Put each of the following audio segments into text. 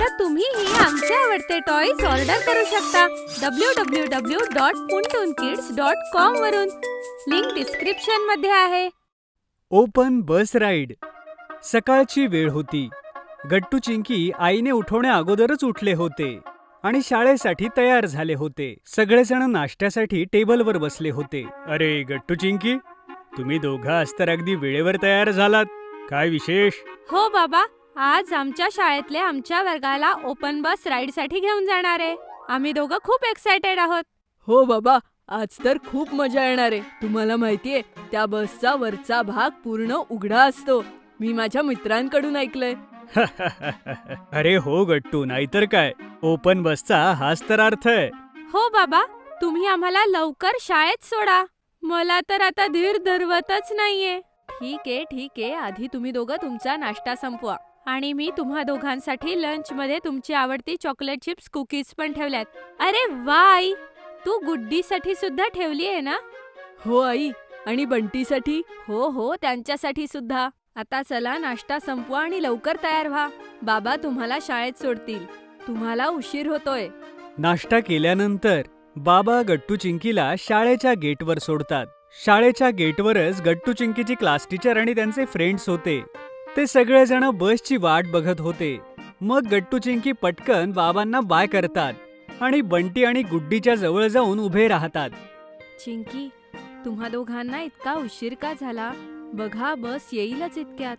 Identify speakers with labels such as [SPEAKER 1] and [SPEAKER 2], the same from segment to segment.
[SPEAKER 1] आता तुम्हीही आमचे आवडते टॉयज ऑर्डर करू शकता www.puntunkids.com वरून. लिंक डिस्क्रिप्शन मध्ये आहे.
[SPEAKER 2] ओपन बस राईड. सकाळची वेळ होती. गट्टू चिंकी आईने उठवण्या अगोदरच उठले होते आणि शाळेसाठी तयार झाले होते. सगळेजण नाश्त्यासाठी टेबलवर बसले होते. अरे गट्टू चिंकी, तुम्ही दोघं आज तर अगदी वेळेवर तयार झालात. काय विशेष?
[SPEAKER 1] हो बाबा, आज आमच्या शाळेतले आमच्या वर्गाला ओपन बस राईड साठी घेऊन जाणार आहे. आम्ही दोघं खूप एक्साइटेड आहोत.
[SPEAKER 3] हो बाबा, आज तर खूप मजा येणार आहे. तुम्हाला माहितीये, त्या बसचा वरचा भाग पूर्ण उघडा असतो. मी माझ्या मित्रांकडून ऐकलंय.
[SPEAKER 2] अरे हो गट्टू, नाहीतर काय, ओपन बसचा हाच तर अर्थ आहे.
[SPEAKER 1] हो बाबा, तुम्ही आम्हाला लवकर शाळेत सोडा. मला तर आता धीर धरवतच नाहीये. ठीक आहे, आधी तुम्ही दोघं तुमचा नाश्ता संपवा आणि मी तुम्हा दोघांसाठी लंच मध्ये तुमची आवडती चॉकलेट चिप्स कुकीज पण ठेवल्यात. अरे वा आई, तू गुड्डीसाठी सुद्धा ठेवली आहे ना?
[SPEAKER 3] हो आई, आणि बंटीसाठी?
[SPEAKER 1] हो, त्यांच्यासाठी सुद्धा. आता चला नाश्ता संपवा आणि लवकर तयार व्हा. बाबा तुम्हाला शाळेत सोडतील. तुम्हाला उशीर होतोय.
[SPEAKER 2] नाश्ता केल्यानंतर बाबा गट्टू चिंकीला शाळेच्या गेटवर सोडतात. शाळेच्या गेटवरच गट्टू चिंकीची क्लास टीचर आणि त्यांचे फ्रेंड्स होते. ते सगळेजण बसची वाट बघत होते. मग गट्टू चिंकी पटकन बाबांना बाय करतात आणि बंटी आणि गुड्डीच्या जवळ जाऊन उभे राहतात.
[SPEAKER 1] चिंकी, तुम्हा दोघांना इतका उशीर का झाला? बघा, बस येईलच इतक्यात.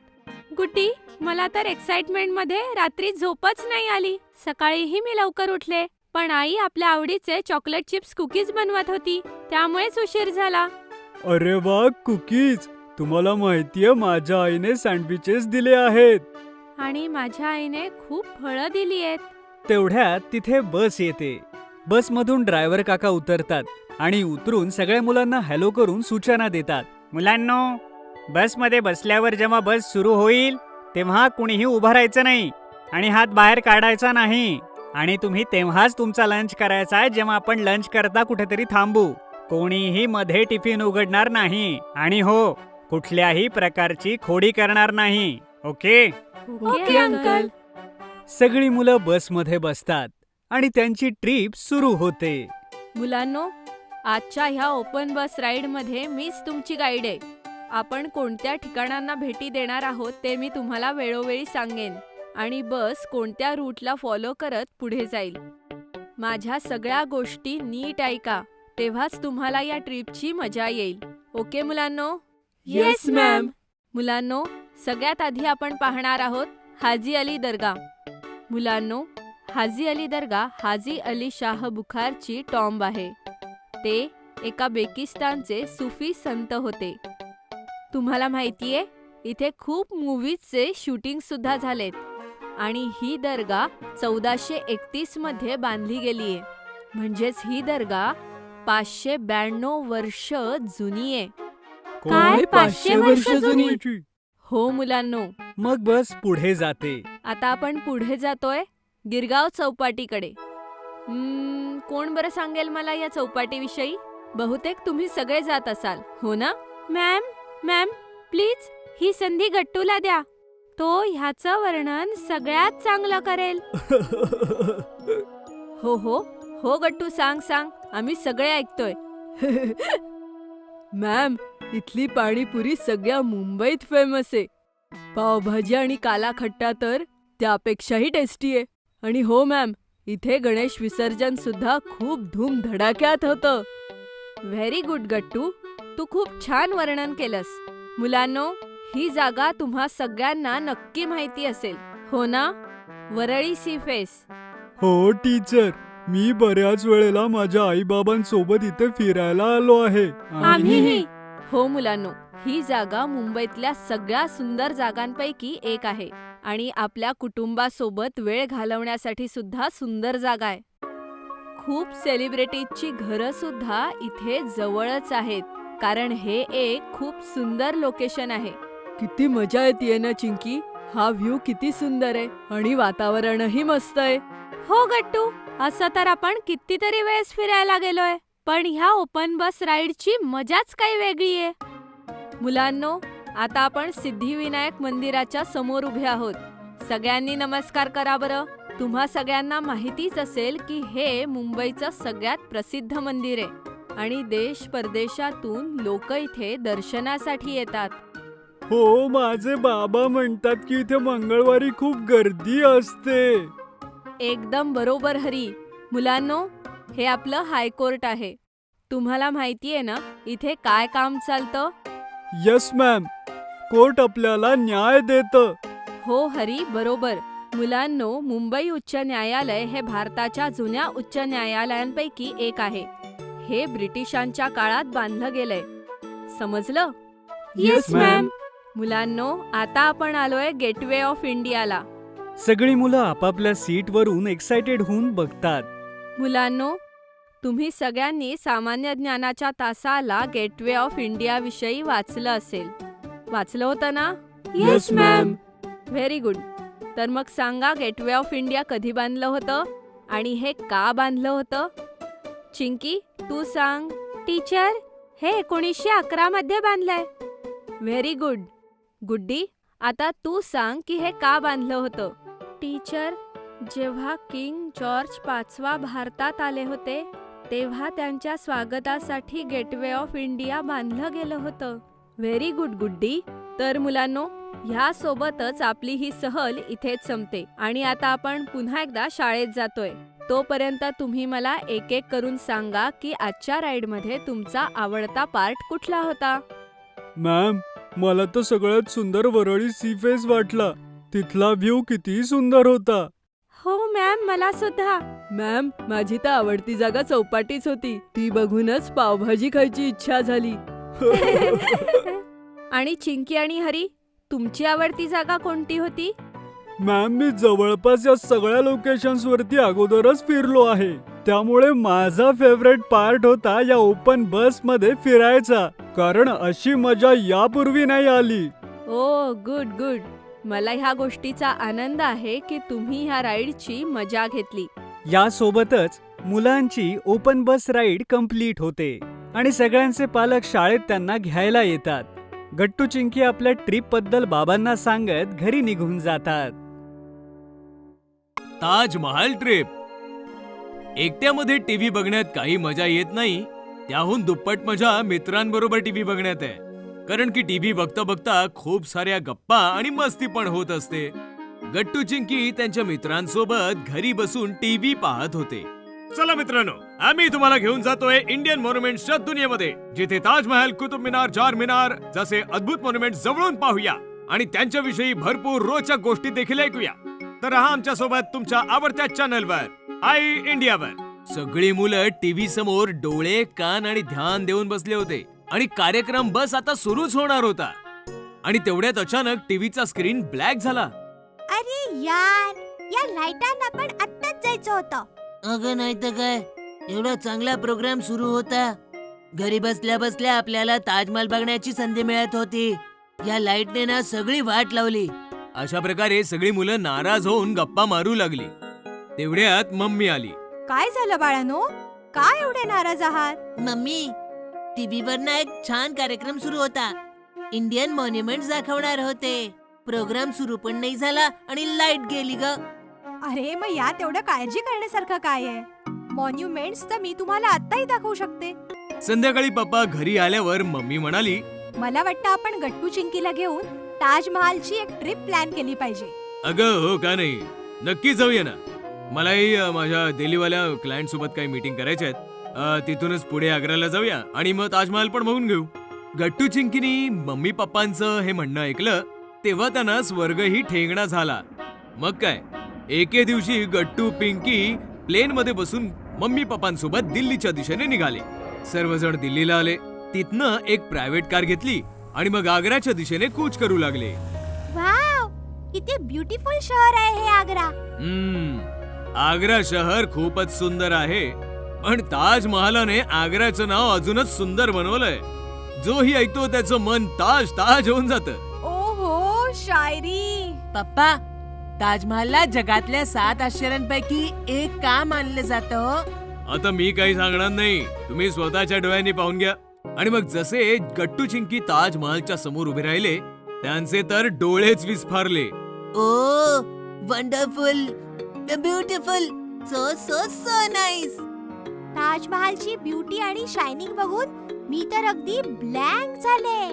[SPEAKER 1] गुड्डी, मला तर एक्साइटमेंट मध्ये रात्री झोपच नाही आली. सकाळीही मी लवकर उठले, पण आई आपल्या आवडीचे चॉकलेट चिप्स कुकीज बनवत होती, त्यामुळेच उशीर झाला.
[SPEAKER 2] अरे वा, कुकीज! तुम्हाला माहितीये, माझ्या आईने सँडविचेस दिले आहेत.
[SPEAKER 1] आणि माझ्या आईने खूप फळं दिली आहेत.
[SPEAKER 2] तेवढ्यात तिथे बस येते. बसमधून ड्रायव्हर काका उतरतात आणि उतरून सगळ्या मुलांना हॅलो करून सूचना देतात. मुलांनो, बसमध्ये बसल्यावर जेव्हा बस सुरू होईल तेव्हा कुणीही उभं राहायचं नाही आणि हात बाहेर काढायचा नाही. आणि तुम्ही तेव्हाच तुमचा लंच करायचा आहे जेव्हा आपण लंच करता कुठेतरी थांबू. कोणीही मध्ये टिफिन उघडणार नाही आणि हो, कुठल्याही प्रकारची खोडी करणार नाही. ओके?
[SPEAKER 1] Okay uncle.
[SPEAKER 2] सगळी मुलं बसमध्ये बसतात आणि त्यांची ट्रिप सुरू होते.
[SPEAKER 1] मुलांनो, आजच्या ह्या ओपन बस राईड मध्ये मीच तुमची गाईड आहे. आपण कोणत्या ठिकाणांना भेटी देणार आहोत ते मी तुम्हाला वेळोवेळी सांगेन आणि बस कोणत्या रूटला फॉलो करत पुढे जाईल. माझ्या सगळ्या गोष्टी नीट ऐका, तेव्हाच तुम्हाला या ट्रिपची मजा येईल. ओके मुलांनो?
[SPEAKER 3] Yes ma'am.
[SPEAKER 1] मुलांनो, सगळ्यात आधी आपण पाहणार आहोत हाजी अली दर्गा. मुलांनो, हाजी अली दर्गा हाजी अली शाह बुखारची टॉम्ब आहे. ते एका बेकिस्तानचे सुफी संत होते. तुम्हाला माहितीये, इथे खूप मूवीजचे शूटिंग सुद्धा झालेत आणि ही दर्गा 1431 मध्ये बांधली गेलीये. म्हणजेच ही दर्गा 592 वर्ष जुनी आहे. काय 500 वर्ष जुनी? हो मुलांनो.
[SPEAKER 2] मग बस पुढे जाते.
[SPEAKER 1] आता आपण पुढे जातोय गिरगाव चौपाटीकडे. कोण बरं सांगेल मला या चौपाटीविषयी? बहुतेक तुम्ही सगळे जात असाल, हो ना? मॅम, प्लीज ही संधी गट्टूला द्या. तो ह्याचं वर्णन सगळ्यात चांगलं करेल. हो गट्टू, सांग. आम्ही सगळे ऐकतोय.
[SPEAKER 3] मॅम, इथली पाणीपुरी सगळ्या मुंबईत फेमस आहे. पावभाजी आणि काला खट्टा तर त्यापेक्षाही टेस्टी आहे. आणि हो मॅम, इथे गणेश विसर्जन सुद्धा खूप धूमधडाक्यात होतं.
[SPEAKER 1] व्हेरी गुड गट्टू, तू खूप छान वर्णन केलंस. मुलांनो, ही जागा तुम्हा सगळ्यांना नक्की माहिती असेल, हो ना? Worli sea face.
[SPEAKER 2] हो टीचर, मी बऱ्याच वेळेला माझ्या आईबाबांसोबत इथे फिरायला आलो आहे.
[SPEAKER 1] आम्हीही. हो मुलांनो, ही जागा मुंबईतल्या सगळ्या सुंदर जागांपैकी एक आहे आणि आपल्या कुटुंबासोबत वेळ घालवण्यासाठी सुद्धा सुंदर जागा आहे. खूप सेलिब्रिटीजची घरं सुद्धा इथे जवळच आहेत, कारण हे एक खूप सुंदर लोकेशन आहे.
[SPEAKER 3] किती मजा येते ना चिंकी. हा व्ह्यू किती सुंदर आहे आणि वातावरणही मस्त आहे.
[SPEAKER 1] हो गट्टू, असं तर आपण कितीतरी वेळेस फिरायला गेलोय, पण ह्या ओपन बस राईडची मजाच काही वेगळी आहे. मुलांनो, आता आपण सिद्धिविनायक मंदिराच्या समोर उभे आहोत. सगळ्यांनी नमस्कार करा बरं. तुम्हा सगळ्यांना माहितीच असेल की हे मुंबईचं सगळ्यात प्रसिद्ध मंदिर आहे आणि देश परदेशातून लोक इथे दर्शनासाठी येतात.
[SPEAKER 2] हो, माझे बाबा म्हणतात की इथे मंगळवारी खूप गर्दी असते.
[SPEAKER 1] एकदम बरोबर हरी. मुलांनो, हे आपलं हायकोर्ट आहे. तुम्हाला माहितीये ना इथे काय काम चालतं?
[SPEAKER 2] येस मॅम, कोर्ट आपल्याला न्याय देतं.
[SPEAKER 1] हो हरी, बरोबर. मुलांनो, मुंबई उच्च न्यायालय हे भारताच्या जुन्या उच्च न्यायालयांपैकी एक आहे. हे ब्रिटिशांच्या काळात बांधलं गेलंय. समजलं?
[SPEAKER 2] Yes, ma'am.
[SPEAKER 1] मुलांनो, आता आपण आलोय गेटवे ऑफ इंडियाला.
[SPEAKER 2] सगळी मुलं आपापल्या सीटवरून एक्साइटेड होऊन बघतात.
[SPEAKER 1] मुलांनो, तुम्ही सगळ्यांनी सामान्य ज्ञानाच्या तासाला गेटवे ऑफ इंडिया विषयी वाचलं असेल. वाचलं होतं ना?
[SPEAKER 2] Yes, ma'am.
[SPEAKER 1] Very good. तर मग सांगा, गेटवे ऑफ इंडिया कधी बांधलं होतं आणि हे का बांधलं होतं? चिंकी, तू सांग. टीचर, हे 1911 मध्ये बांधलंय. Very good. गुड्डी, आता तू सांग की हे का बांधलं होतं? टीचर, जेव्हा किंग जॉर्ज 5वा भारतात आले होते तेव्हा त्यांच्या स्वागतासाठी गेटवे ऑफ इंडिया बांधलं गेलं होतं. व्हेरी गुड गुड्डी. तर मुलांनो, ह्या सोबतच आपली ही सहल इथेच संपते आणि आता आपण पुन्हा एकदा शाळेत जातोय. तोपर्यंत तुम्ही मला एक एक करून सांगा की आजच्या राईडमध्ये तुमचा आवडता पार्ट कुठला होता?
[SPEAKER 2] मॅम, मला तर सगळ्यात सुंदर वरळी सी फेस वाटला. तिथला व्ह्यू किती सुंदर होता.
[SPEAKER 1] हो मॅम, मला सुद्धा.
[SPEAKER 3] मॅम, माझी तर आवडती जागा चौपाटीच होती. ती बघूनच पावभाजी खायची इच्छा झाली.
[SPEAKER 1] आणि चिंकी आणि हरी, तुमची आवडती जागा कोणती होती?
[SPEAKER 2] मॅम, मी जवळपास या सगळ्या लोकेशन्स वरती अगोदरच फिरलो आहे. त्यामुळे माझा फेवरेट पार्ट होता या ओपन बस मध्ये फिरायचा, कारण अशी मजा यापूर्वी नाही आली.
[SPEAKER 1] ओ गुड गुड. मला ह्या गोष्टीचा आनंद आहे की तुम्ही ह्या राईडची मजा घेतली.
[SPEAKER 2] यासोबतच मुलांची ओपन बस राईड कंप्लीट होते आणि सगळ्यांचे पालक शाळेत त्यांना घ्यायला येतात. गट्टू चिंकी आपल्या ट्रिप बद्दल बाबांना सांगत घरी निघून जातात.
[SPEAKER 4] ताजमहाल ट्रिप. एकट्यामध्ये टीव्ही बघण्यात काही मजा येत नाही, त्याहून दुप्पट मजा मित्रांबरोबर टीव्ही बघण्यात आहे. कारण की टीव्ही बघता बघता खूप साऱ्या गप्पा आणि मस्ती पण होत असते. गट्टू चिंकी त्यांच्या मित्रांसोबत घरी बसून टीव्ही पाहत होते. चला मित्रांनो, आम्ही तुम्हाला घेऊन जातोय इंडियन मॉन्युमेंट्सच्या दुनियेमध्ये, जिथे ताजमहल, कुतुब मिनार, चार मिनार जसे अद्भुत मॉन्युमेंट जवळून पाहूया आणि त्यांच्याविषयी भरपूर रोचक गोष्टी देखील ऐकूया. तर राहा आमच्या सोबत तुमच्या आवडत्या चॅनलवर, आई इंडियावर. सगळी मुलं टीव्ही समोर डोळे, कान आणि ध्यान देऊन बसले होते आणि कार्यक्रम बस आता सुरूच होणार होता. आणि तेवढ्यात अचानक टीव्हीचा स्क्रीन ब्लॅक झाला.
[SPEAKER 5] अरे यार, या लाईटांना पण आत्ताच जायचं होतं.
[SPEAKER 6] अगं नाही तर काय, एवढा चांगला प्रोग्राम सुरू होता. घरी बसल्या बसल्या आपल्याला ताजमहल बघण्याची संधी मिळत होती. या लाईटने ना सगळी वाट लावली.
[SPEAKER 4] अशा प्रकारे सगळी मुलं नाराज होऊन गप्पा मारू लागली. तेवढ्यात मम्मी आली.
[SPEAKER 5] काय झालं बाळांनो? काय एवढे नाराज आहात?
[SPEAKER 6] मम्मी, टीव्हीवर ना एक छान कार्यक्रम सुरू होता. इंडियन मॉन्युमेंट्स दाखवणार होते. प्रोग्राम सुरू पण नाही झाला आणि लाईट गेली ग.
[SPEAKER 5] अरे मग यात एवढं काळजी करण्यासारखं काय आहे? मॉन्युमेंट्स तर मी तुम्हाला आत्ताही दाखवू शकते.
[SPEAKER 4] संध्याकाळी पप्पा घरी आल्यावर मम्मी म्हणाली,
[SPEAKER 5] मला वाटतं आपण गट्टू चिंकीला घेऊन ताजमहालची एक ट्रिप प्लॅन केली पाहिजे.
[SPEAKER 4] अगं हो का नाही, नक्की जाऊया ना. मलाही माझ्या दिल्लीवाल्या क्लायंट सोबत काही मीटिंग करायच्या आहेत. तिथूनच पुढे आग्र्याला जाऊया आणि मग ताजमहाल पण बघून घेऊ. गट्टू चिंकीनी मम्मी पप्पांचं हे म्हणणं ऐकलं तेव्हा त्यांना स्वर्गही ठेंगणा झाला. मग काय, एके दिवशी गट्टू पिंकी प्लेन मध्ये बसून मम्मी पप्पांसोबत दिल्लीच्या दिशेने निघाले. सर्वजण दिल्लीला आले. तिथनं एक प्रायव्हेट कार घेतली आणि मग आग्र्याच्या दिशेने कूच करू लागले.
[SPEAKER 5] वाव, किती ब्युटिफुल शहर आहे हे आग्रा.
[SPEAKER 4] आग्रा शहर खूपच सुंदर आहे, पण ताजमहालाने आग्र्याचं नाव अजूनच सुंदर बनवलंय. जोही ऐकतो त्याचं मन ताज ताज होऊन जातं.
[SPEAKER 5] ओहो, शायरी.
[SPEAKER 6] पप्पा, ताजमहलला जगातल्या 7 आश्चर्यांपैकी एक का मानलं जातं?
[SPEAKER 4] आता मी काही सांगणार नाही, तुम्ही स्वतःच्या डोळ्यांनी पाहून घ्या. आणि मग जसे गट्टू चिंकी ताजमहालच्या समोर उभे राहिले, त्यांचे तर डोळेच विस्फारले.
[SPEAKER 6] Oh wonderful, beautiful, so so so nice.
[SPEAKER 5] ताजमहालची ब्युटी आणि शायनिंग बघून मी तर अगदी ब्लँक झाले.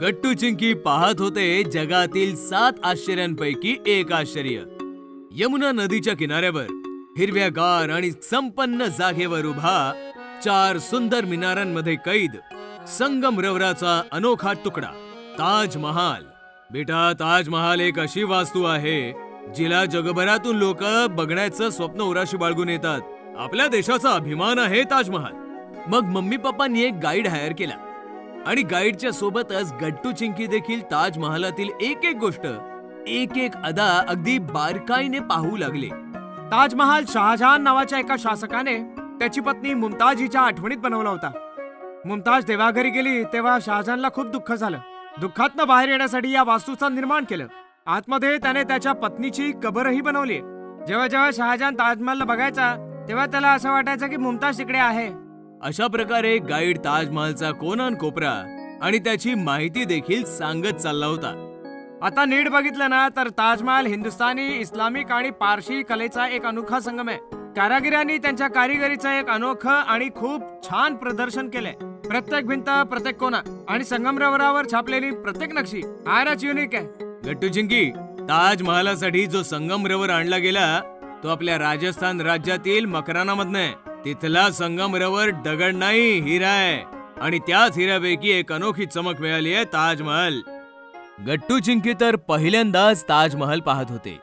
[SPEAKER 4] गट्टू चिंकी पाहत होते जगातील 7 आश्चर्यांपैकी एक आश्चर्य. यमुना नदीच्या किनाऱ्यावर हिरव्यागार आणि संपन्न जागेवर उभा 4 सुंदर मिनारांमध्ये कैद संगमरवराचा अनोखा तुकडा ताजमहाल. बेटा, ताजमहाल एक अशी वास्तू आहे जिला जगभरातून लोक बघण्याचं स्वप्न उराशी बाळगून येतात. आपल्या देशाचा अभिमान आहे ताजमहाल. मग मम्मी पप्पांनी एक गाईड हायर केला आणि गाईडच्या सोबतच गट्टू चिंकी देखील ताजमहालातील एक एक गोष्ट, एक एक अदा अगदी बारकाईने पाहू लागले.
[SPEAKER 2] ताजमहाल शहाजहान नावाच्या एका शासकाने त्याची पत्नी मुमताज हिच्या आठवणीत बनवला होता. मुमताज देवाघरी गेली तेव्हा शहाजहानला खूप दुःख झालं. दुःखातनं बाहेर येण्यासाठी या वास्तूचं निर्माण केलं. आतमध्ये त्याने त्याच्या पत्नीची कबरही बनवली. जेव्हा जेव्हा शहाजहान ताजमहालला बघायचा तेव्हा त्याला असं वाटायचं की मुमताज तिकडे आहे.
[SPEAKER 4] अशा प्रकारे गाईड ताजमहालचा कोनान कोपरा आणि त्याची माहिती देखील सांगत चालला होता.
[SPEAKER 2] आता नीट बघितलं ना तर ताजमहाल हिंदुस्थानी, इस्लामिक आणि पारशी कलेचा एक अनोखा संगम आहे. कारागिरांनी त्यांच्या कारिगिरीचं एक अनोखं आणि खूप छान प्रदर्शन केलंय. प्रत्येक भिंत, प्रत्येक कोना आणि संगमरवरावर छापलेली प्रत्येक नक्षी फारच युनिक आहे.
[SPEAKER 4] गट्टू चिंकी, ताजमहालासाठी जो संगमरवर आणला गेला तो आपल्या राजस्थान राज्यातील मकरानामधनं आहे. तिथला संगमरवर दगड नाही, हिरा आहे आणि त्याच हिऱ्यापैकी एक अनोखी चमक मिळाली आहे ताजमहाल. गट्टू चिंकी तर पहिल्यांदाच ताजमहाल पाहत होते.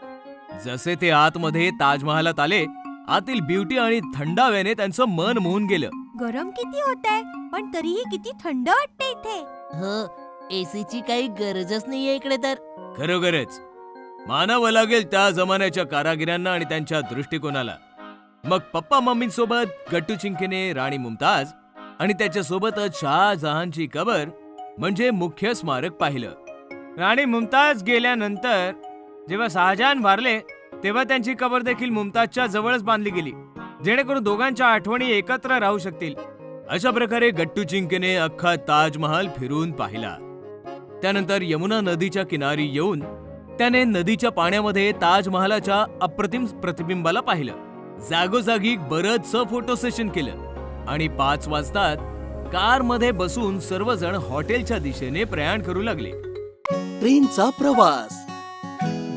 [SPEAKER 4] जसे ते आतमध्ये ताजमहालात आले, आतील ब्युटी आणि थंडाव्याने त्यांचं मन मोहून गेलं.
[SPEAKER 5] गरम किती होतंय पण तरीही किती थंड वाटते इथे.
[SPEAKER 6] हो, एसीची काही गरजच नाहीये इकडे तर.
[SPEAKER 4] खरोखरच मानावं लागेल त्या जमान्याच्या कारागिरांना आणि त्यांच्या दृष्टिकोनाला. मग पप्पा मम्मींसोबत गट्टू चिंकीने राणी मुमताज आणि त्याच्यासोबतच शहाजहानची कबर म्हणजे मुख्य स्मारक पाहिलं.
[SPEAKER 2] राणी मुमताज गेल्यानंतर जेव्हा शहाजहान वारले तेव्हा त्यांची कबर देखील मुमताजच्या जवळच बांधली गेली, जेणेकरून दोघांच्या आठवणी एकत्र राहू शकतील.
[SPEAKER 4] अशा प्रकारे गट्टू चिंकीने अख्खा ताजमहाल फिरून पाहिला. त्यानंतर यमुना नदीच्या किनारी येऊन त्याने नदीच्या पाण्यामध्ये ताजमहालाच्या अप्रतिम प्रतिबिंबाला पाहिलं. जागोजागी बरंचसं फोटो सेशन केलं आणि 5 वाजता कारमध्ये बसून सर्वजण हॉटेलच्या दिशेने प्रयाण करू लागले.
[SPEAKER 7] ट्रेनचा प्रवास.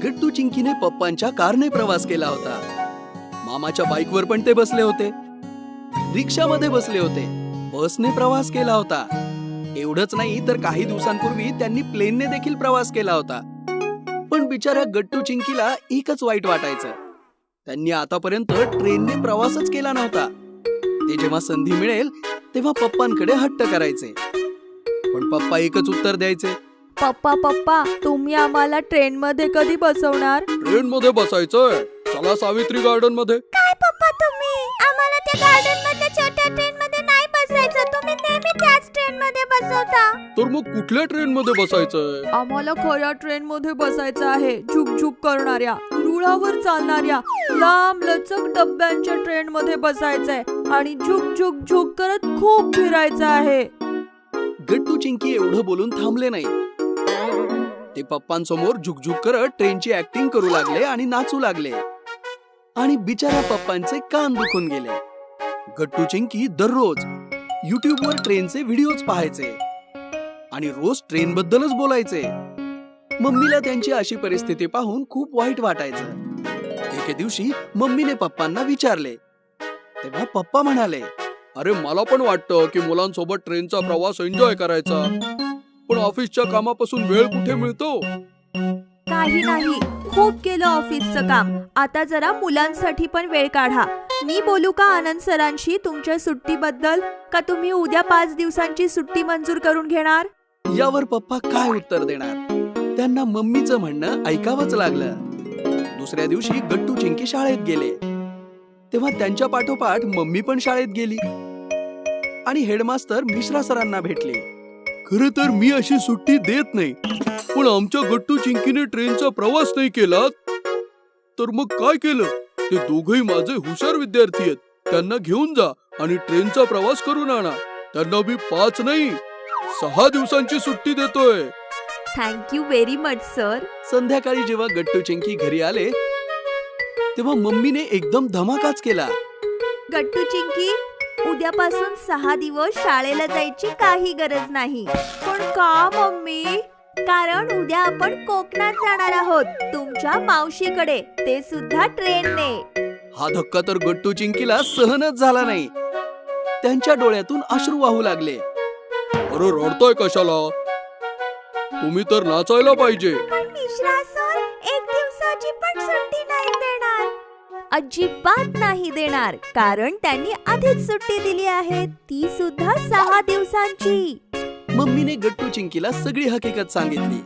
[SPEAKER 7] गट्टू चिंकीने पप्पांच्या कारने प्रवास केला होता. मामाच्या बाईकवर पण ते बसले होते, रिक्षामध्ये बसले होते, बसने प्रवास केला होता. एवढंच नाही तर काही दिवसांपूर्वी त्यांनी प्लेनने देखील प्रवास केला होता. पण बिचाऱ्या गट्टू चिंकीला एकच वाईट वाटायचं, त्यांनी आतापर्यंत ट्रेनने प्रवासच केला नव्हता. ते जेव्हा संधी मिळेल तेव्हा पप्पांकडे हट्ट करायचे, पण पप्पा एकच उत्तर द्यायचे,
[SPEAKER 3] पप्पा पप्पा तुम्ही आम्हाला ट्रेन मध्ये कधी बसवणार?
[SPEAKER 7] ट्रेन मध्ये बसायचंय, चला सावित्री गार्डन मध्ये.
[SPEAKER 5] काय पप्पा तुम्ही आम्हाला त्या गार्डन मधल्या छोट्या ट्रेन मध्ये नाही बसायचं, तुम्ही नेहमी त्याच ट्रेन मध्ये बसवता.
[SPEAKER 7] तर मग कुठल्या ट्रेन मध्ये बसायचंय?
[SPEAKER 3] आम्हाला खऱ्या ट्रेन मध्ये बसायचं आहे. झुक करणाऱ्या, रुळावर चालणाऱ्या, लांब लचक डब्यांच्या ट्रेन मध्ये बसायचंय आणि झुक करत खूप फिरायचं आहे.
[SPEAKER 7] गट्टू चिंकी एवढं बोलून थांबले नाही. ते पप्पांसमोर झुकझुक करत ट्रेनची ऍक्टिंग करू लागले आणि नाचू लागले आणि बिचाऱ्या पप्पांचे कान दुखून गेले. गट्टू चिंकी दररोज युट्यूबवर ट्रेनचे व्हिडिओज पाहायचे आणि रोज ट्रेन बद्दलच बोलायचे. मम्मीला त्यांची अशी परिस्थिती पाहून खूप वाईट वाटायचं. एके दिवशी मम्मीने पप्पांना विचारले तेव्हा पप्पा म्हणाले, अरे मला पण वाटतं की मुलांसोबत ट्रेनचा प्रवास एन्जॉय करायचा, पण ऑफिसच्या कामापासून वेळ कुठे मिळतो?
[SPEAKER 8] काही नाही, खूप केलं ऑफिसचं काम, आता जरा मुलांसाठी पण वेळ काढा. मी बोलू का आनंद सरांशी तुमच्या सुट्टीबद्दल? का तुम्ही उद्या 5 दिवसांची सुट्टी मंजूर करून घेणार?
[SPEAKER 7] यावर पप्पा काय उत्तर देणार? त्यांना मम्मीचं म्हणणं ऐकावंच लागलं. दुसऱ्या दिवशी गट्टू चिंकी शाळेत गेले तेव्हा त्यांच्या पाठोपाठ मम्मी पण शाळेत गेली आणि हेडमास्टर मिश्रा सरांना भेटले. खरं तर मी अशी सुट्टी देत नाही, पण आमच्या गट्टू चिंकीने ट्रेनचा प्रवास नाही केला तर मग काय केलं? ते दोघही माझे हुशार विद्यार्थी आहेत, त्यांना घेऊन जा आणि ट्रेनचा प्रवास करून आणा. त्यांना मी 5 नाही 6 दिवसांची सुट्टी देतोय.
[SPEAKER 8] Thank you very much sir.
[SPEAKER 7] संध्याकाळी जेव्हा गट्टू चिंकी घरी आले तेव्हा मम्मीने एकदम धमाकाच केला.
[SPEAKER 8] गट्टू चिंकी, उद्यापासून 6 दिवस शाळेला जायची काही गरज नाही. पण का मम्मी? कारण उद्या आपण कोकणात जाणार आहोत, तुमच्या मावशीकडे, ते सुद्धा ट्रेनने.
[SPEAKER 7] हा धक्का तर गट्टू चिंकीला सहनच झाला नाही. त्यांच्या डोळ्यातून अश्रू वाहू लागले. अरे रडतोय कशाला? तुम्ही तर नाचायला पाहिजे.
[SPEAKER 8] पण मिश्रा सर 1 दिवसाची पण सुट्टी नाही देणार. अजिबात नाही देणार, कारण त्यांनी आधीच सुट्टी दिली आहे, ती सुद्धा 6 दिवसांची.
[SPEAKER 7] मम्मीने गट्टू चिंकीला सगळी हकीकत सांगितली.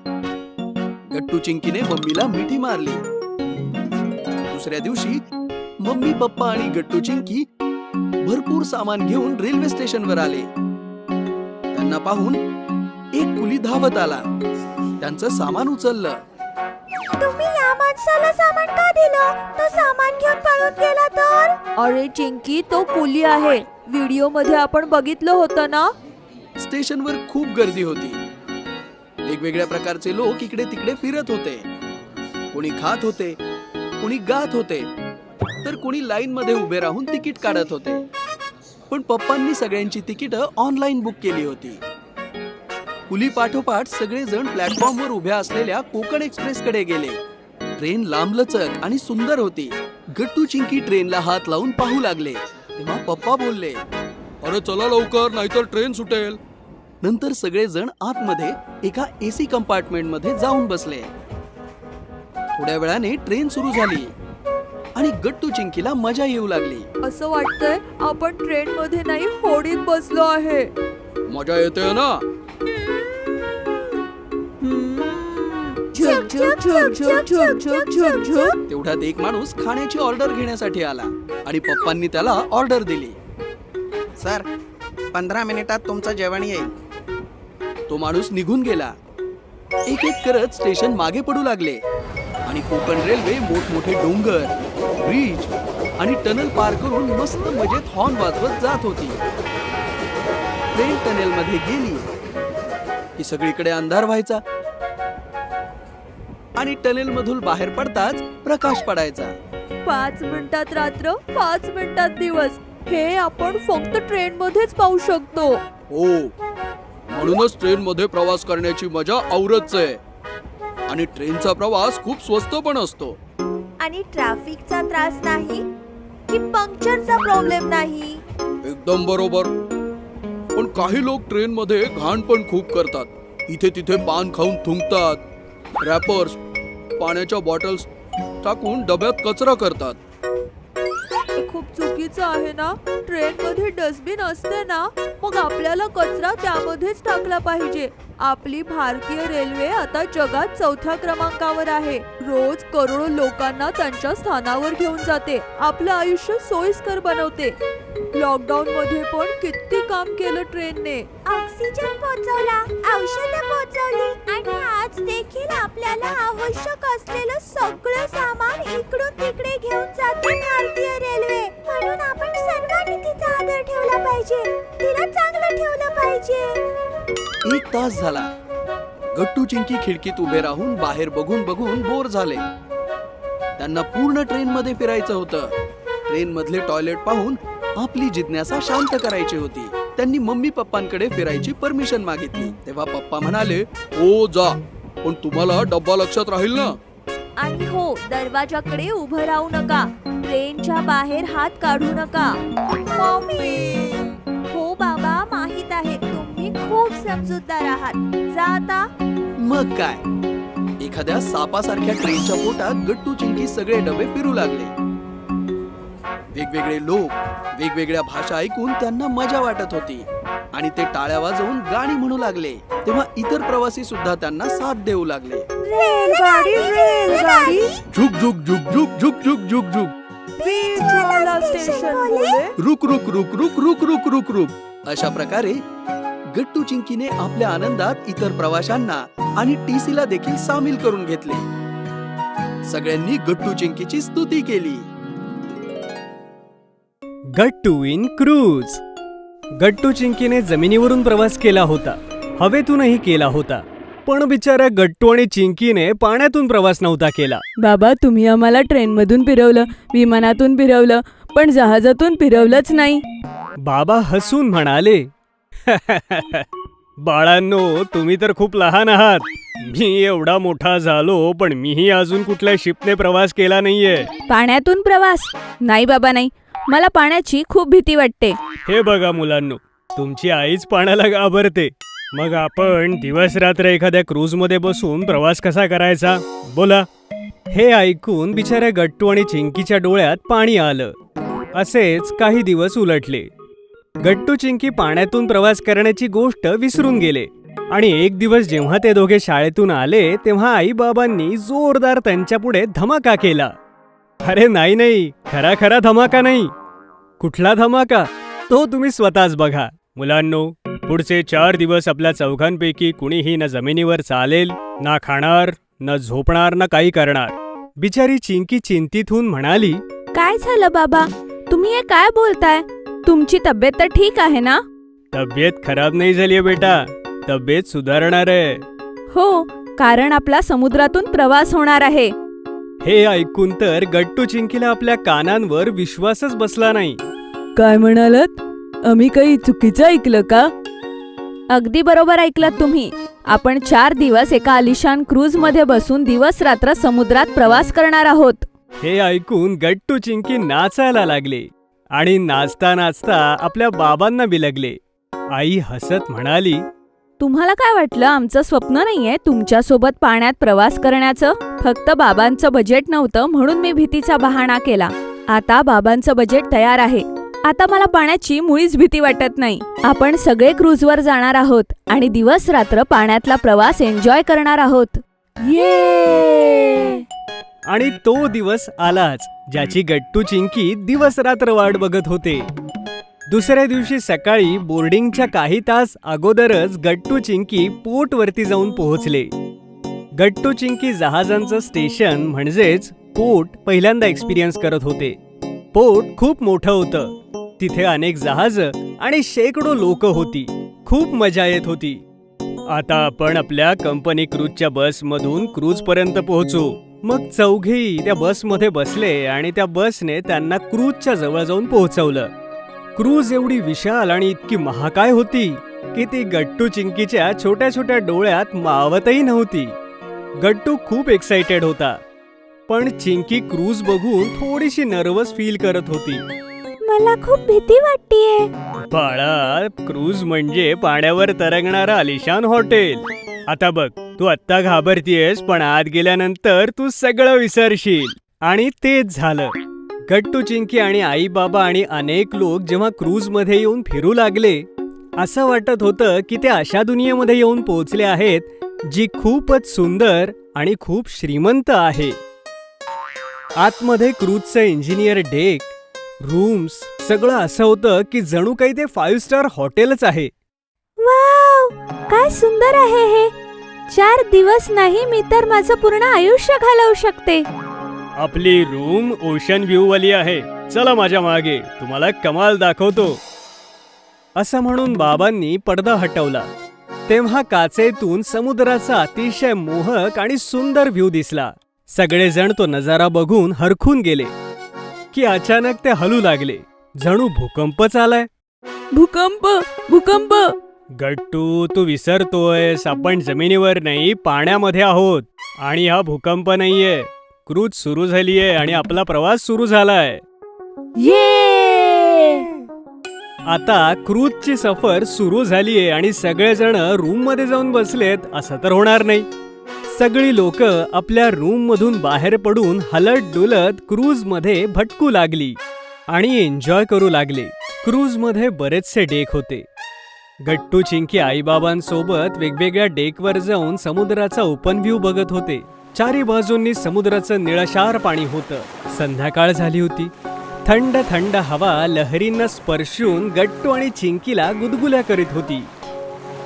[SPEAKER 7] गट्टू चिंकीने मम्मीला मिठी मारली. दुसऱ्या दिवशी मम्मी, पप्पा आणि गट्टू चिंकी भरपूर सामान घेऊन रेल्वे स्टेशनवर आले. त्यांना पाहून एक कुली धावत आला. त्यांचं सामान उचललं.
[SPEAKER 8] तुम्ही या माणसाला सामान का दिलं? तो सामान घेऊन पळून गेला तर? अरे चिंकी, तो कुली आहे. व्हिडिओ मध्ये आपण बघितलं होतं ना.
[SPEAKER 7] स्टेशनवर खूप गर्दी होती. वेगवेगळ्या प्रकारचे लोक इकडे तिकडे फिरत होते. कोणी खात होते, कोणी गात होते, तर कोणी लाईन मध्ये उभे राहून तिकीट काढत होते. पण पप्पांनी सगळ्यांची तिकीटं ऑनलाईन बुक केली होती. कुली पाठोपाठ सगळेजण प्लॅटफॉर्मवर उभ्या असलेल्या कोकण एक्सप्रेस कडे गेले. ट्रेन लांबलचक आणि सुंदर होती. गट्टू चिंकी ट्रेनला हात लावून पाहू लागले. तेव्हा पप्पा बोलले, अरे चला लवकर, नाहीतर ट्रेन सुटेल. नंतर सगळेजण आतमध्ये एका एसी कंपार्टमेंट मध्ये जाऊन बसले. थोड्या वेळाने ट्रेन सुरू झाली आणि गट्टू चिंकीला मजा येऊ लागली.
[SPEAKER 8] असं वाटतंय आपण ट्रेन मध्ये नाही, होडीत बसलो आहे.
[SPEAKER 7] मजा येते ना?
[SPEAKER 8] झुक झुक झुक झुक झुक झुक झुक झुक.
[SPEAKER 7] तेवढ्यात एक माणूस खाण्याची ऑर्डर घेण्यासाठी आला आणि पप्पांनी त्याला ऑर्डर दिली. सर, 15 मिनिटात तुमचं जेवण येईल. तो माणूस निघून गेला. एक एक करत स्टेशन मागे पडू लागले आणि कोकण रेल्वे मोठमोठे डोंगर, ब्रिज आणि टनल पार करून मस्त मजेत हॉर्न वाजवत जात होती. ट्रेन टनेल मध्ये गेली की सगळीकडे अंधार व्हायचा आणि टनेल मधून बाहेर पडताच प्रकाश पडायचा.
[SPEAKER 8] 5 मिनिटात रात्र, 5 मिनिटात दिवस, हे आपण फक्त ट्रेन मध्येच पाहू शकतो.
[SPEAKER 7] हो, म्हणूनच ट्रेन मध्ये प्रवास करण्याची मजा औरच आहे. आणि ट्रेनचा प्रवास खूप स्वस्त पण असतो.
[SPEAKER 8] आणि ट्रॅफिकचा त्रास नाही की पंक्चरचा प्रॉब्लेम नाही.
[SPEAKER 7] एकदम बरोबर. पण काही लोक ट्रेन मध्ये घाण पण खूप करतात. इथे तिथे पान खाऊन थुंकतात, रॅपर्स, पाण्याच्या बॉटल्स टाकून डब्यात कचरा करतात.
[SPEAKER 8] हे खूप चुकीचं आहे ना. ट्रेन मध्ये डस्टबिन असते ना, मग आपल्याला कचरा त्यामध्येच टाकला पाहिजे. आपली भारतीय रेल्वे आता जगात 4थ्या क्रमांकावर आहे. रोज करोडो लोकांना त्यांच्या स्थानावर घेऊन जाते, आपलं आयुष्य सोयीस्कर बनवते. लॉकडाऊन मध्ये पण किती काम केलं ट्रेनने. ऑक्सिजन पोहोचवला, औषधं पोहोचवली आणि आज देखील आपल्याला आवश्यक असलेलं सगळं सामान इकडून तिकडे घेऊन जाते भारतीय रेल्वे. म्हणून आपण सर्वांनी तिचा आदर ठेवला पाहिजे, तिला चांगलं ठेवलं पाहिजे.
[SPEAKER 7] 1 तास झाला. गट्टू चिंकी खिडकीत उभे राहून बाहेर बघून बघून बोर झाले. त्यांना पूर्ण ट्रेन मध्ये फिरायचं होतं. ट्रेन मधले टॉयलेट पाहून आपली जिज्ञासा शांत करायची होती. त्यांनी मम्मी पप्पांकडे फिरायची परमिशन मागितली. तेव्हा पप्पा म्हणाले, हो जा, पण तुम्हाला डब्बा लक्षात राहील ना.
[SPEAKER 8] आणि हो, दरवाजाकडे उभं राहू नका, ट्रेनच्या बाहेर हात काढू नका. मम्मी. हो बाबा, माहित आहे, तुम्ही खूप समजूतदार आहात. जा आता.
[SPEAKER 7] मग काय, एखाद्या सापासारख्या ट्रेनच्या पोटात गट्टू चिंकी सगळे डबे फिरू लागले. वेगवेगळे लोक, वेगवेगळ्या भाषा ऐकून त्यांना मजा वाटत होती आणि ते टाळ्या वाजवून गाणी म्हणू लागले. तेव्हा इतर प्रवासी सुद्धा त्यांना साथ देऊ लागले.
[SPEAKER 8] रेलगाडी, रेलगाडी,
[SPEAKER 7] झुक झुक झुक झुक झुक झुक झुक झुक.
[SPEAKER 8] बीचवाला स्टेशन बोले.
[SPEAKER 7] रुक रुक रुक रुक रुक रुक रुक रुक. अशा प्रकारे गट्टू चिंकीने आपल्या आनंदात इतर प्रवाशांना आणि टीसीला देखील सामील करून घेतले. सगळ्यांनी गट्टू चिंकीची स्तुती केली.
[SPEAKER 2] गट्टू इन क्रूज. गट्टू चिंकीने जमिनीवरून प्रवास केला होता, हवेतूनही केला होता, पण बिचाऱ्या गट्टू आणि चिंकीने पाण्यातून प्रवास नव्हता केला.
[SPEAKER 3] बाबा, तुम्ही आम्हाला ट्रेनमधून फिरवलं, विमानातून फिरवलं, पण जहाजातून फिरवलंच नाही.
[SPEAKER 2] बाबा हसून म्हणाले, बाळांनो, तुम्ही तर खूप लहान आहात. मी एवढा मोठा झालो, पण मीही अजून कुठल्या शिपने प्रवास केला नाहीये.
[SPEAKER 1] पाण्यातून प्रवास? नाही बाबा नाही, मला पाण्याची खूप भीती वाटते.
[SPEAKER 2] हे बघा मुलांनो, तुमची आईच पाण्याला घाबरते. मग आपण दिवस रात्र एखाद्या क्रूजमध्ये बसून प्रवास कसा करायचा, बोला. हे ऐकून बिचाऱ्या गट्टू आणि चिंकीच्या डोळ्यात पाणी आलं. असेच काही दिवस उलटले. गट्टू चिंकी पाण्यातून प्रवास करण्याची गोष्ट विसरून गेले आणि एक दिवस जेव्हा ते दोघे शाळेतून आले तेव्हा आई बाबांनी जोरदार त्यांच्यापुढे धमाका केला. अरे नाही, खरा खरा धमाका नाही. कुठला धमाका, तो तुम्ही स्वतःच बघा. मुलांनो, पुढचे 4 दिवस आपल्या चौघांपैकी कुणीही न जमिनीवर चालेल, ना खाणार, न झोपणार, ना काही करणार. बिचारी चिंकी चिंतित होऊन म्हणाली,
[SPEAKER 1] काय झालं बाबा, तुम्ही हे काय बोलताय? तुमची तब्येत तर ठीक आहे ना?
[SPEAKER 2] तब्येत खराब नाही झालीये बेटा, तब्येत सुधारणार आहे.
[SPEAKER 1] हो, कारण आपला समुद्रातून प्रवास होणार आहे.
[SPEAKER 2] हे ऐकून तर गट्टू चिंकीला आपल्या कानांवर विश्वासच बसला नाही.
[SPEAKER 3] काय म्हणालात? आम्ही काही चुकीचं ऐकलं का?
[SPEAKER 1] अगदी बरोबर ऐकलत तुम्ही. आपण 4 दिवस एका आलिशान क्रूजमध्ये बसून दिवस रात्र समुद्रात प्रवास करणार आहोत.
[SPEAKER 2] हे ऐकून गट्टू चिंकी नाचायला लागले आणि नाचता नाचता आपल्या बाबांना बिलगले. आई हसत म्हणाली,
[SPEAKER 1] तुम्हाला काय वाटलं, आमचं स्वप्न नाहीये तुमच्यासोबत पाण्यात प्रवास करण्याचं? फक्त बाबांचं बजेट नव्हतं म्हणून मी भीतीचा बहाणा केला. आता बाबांचं बजेट तयार आहे. आता मला पाण्याची मुळीच भीती वाटत नाही. आपण सगळे क्रूजवर जाणार आहोत आणि दिवस रात्र पाण्यातला प्रवास एन्जॉय करणार आहोत. ये!
[SPEAKER 2] आणि तो दिवस आलाच ज्याची गट्टू चिंकी दिवस रात्र वाट बघत होते. दुसऱ्या दिवशी सकाळी बोर्डिंगच्या काही तास अगोदरच गट्टू चिंकी पोर्टवरती जाऊन पोहोचले. गट्टू चिंकी जहाजांचं स्टेशन म्हणजेच पोर्ट पहिल्यांदा एक्सपिरियन्स करत होते. पोर्ट खूप मोठं होतं. तिथे अनेक जहाजं आणि शेकडो लोक होती. खूप मजा येत होती. आता आपण आपल्या कंपनी क्रूजच्या बसमधून क्रूजपर्यंत पोहोचू. मग चौघेही त्या बसमध्ये बसले आणि त्या बसने त्यांना क्रूजच्या जवळ जाऊन पोहोचवलं. क्रूज एवढी विशाल आणि इतकी महाकाय होती की ती गट्टू चिंकीच्या छोट्या छोट्या डोळ्यात मावतही नव्हती. गट्टू खूप एक्साइटेड होता, पण चिंकी क्रूज बघून थोडीशी नर्वस फील करत होती.
[SPEAKER 1] मला खूप भीती वाटतेय.
[SPEAKER 2] बाळा, क्रूज म्हणजे पाण्यावर तरंगणारं आलिशान हॉटेल. आता बघ, तू आत्ता घाबरतीयस, पण आत गेल्यानंतर तू सगळं विसरशील. आणि तेच झालं. गट्टू चिंकी आणि आई बाबा आणि अनेक लोक जेव्हा क्रूजमध्ये येऊन फिरू लागले, असं वाटत होतं की ते अशा दुनियेमध्ये येऊन पोहोचले आहेत जी खूपच सुंदर आणि खूप श्रीमंत आहे. आतमध्ये क्रूजचं इंजिनियर डेक, रूम्स सगळं असं होतं की जणू काही ते 5 स्टार हॉटेलच आहे.
[SPEAKER 1] वाव, काय सुंदर आहे हे. 4 दिवस नाही, मी तर माझं पूर्ण आयुष्य घालवू शकते.
[SPEAKER 2] आपली रूम ओशन व्ह्यू वाली आहे. चला माझ्या मागे, तुम्हाला कमाल दाखवतो. असं म्हणून बाबांनी पडदा हटवला. तेव्हा काचेतून समुद्राचा अतिशय मोहक आणि सुंदर व्ह्यू दिसला. सगळेजण तो नजारा बघून हरखून गेले की अचानक ते हलू लागले. जणू भूकंपच आलाय.
[SPEAKER 3] भूकंप, भूकंप.
[SPEAKER 2] गट्टू, तू विसरतोयस, आपण जमिनीवर नाही, पाण्यामध्ये आहोत. आणि हा भूकंप नाहीये. क्रूज सुरू झालीये आणि आपला प्रवास सुरू झालाय.
[SPEAKER 1] ये!
[SPEAKER 2] आता क्रूजची सफर सुरू झालीये आणि सगळेजण रूम मध्ये जाऊन बसलेत असं तर होणार नाही. सगळी लोक आपल्या रूम मधून बाहेर पडून हलत डुलत क्रूज मध्ये भटकू लागली आणि एन्जॉय करू लागले. क्रूज मध्ये बरेचसे डेक होते. गट्टू चिंकी आईबाबांसोबत वेगवेगळ्या डेकवर जाऊन समुद्राचा ओपन व्ह्यू बघत होते. चारी बाजूंनी समुद्राचं निळशार पाणी होतं. संध्याकाळ झाली होती. थंड थंड हवा लहरींना स्पर्शून गट्टू आणि चिंकीला गुदगुल्या करीत होती.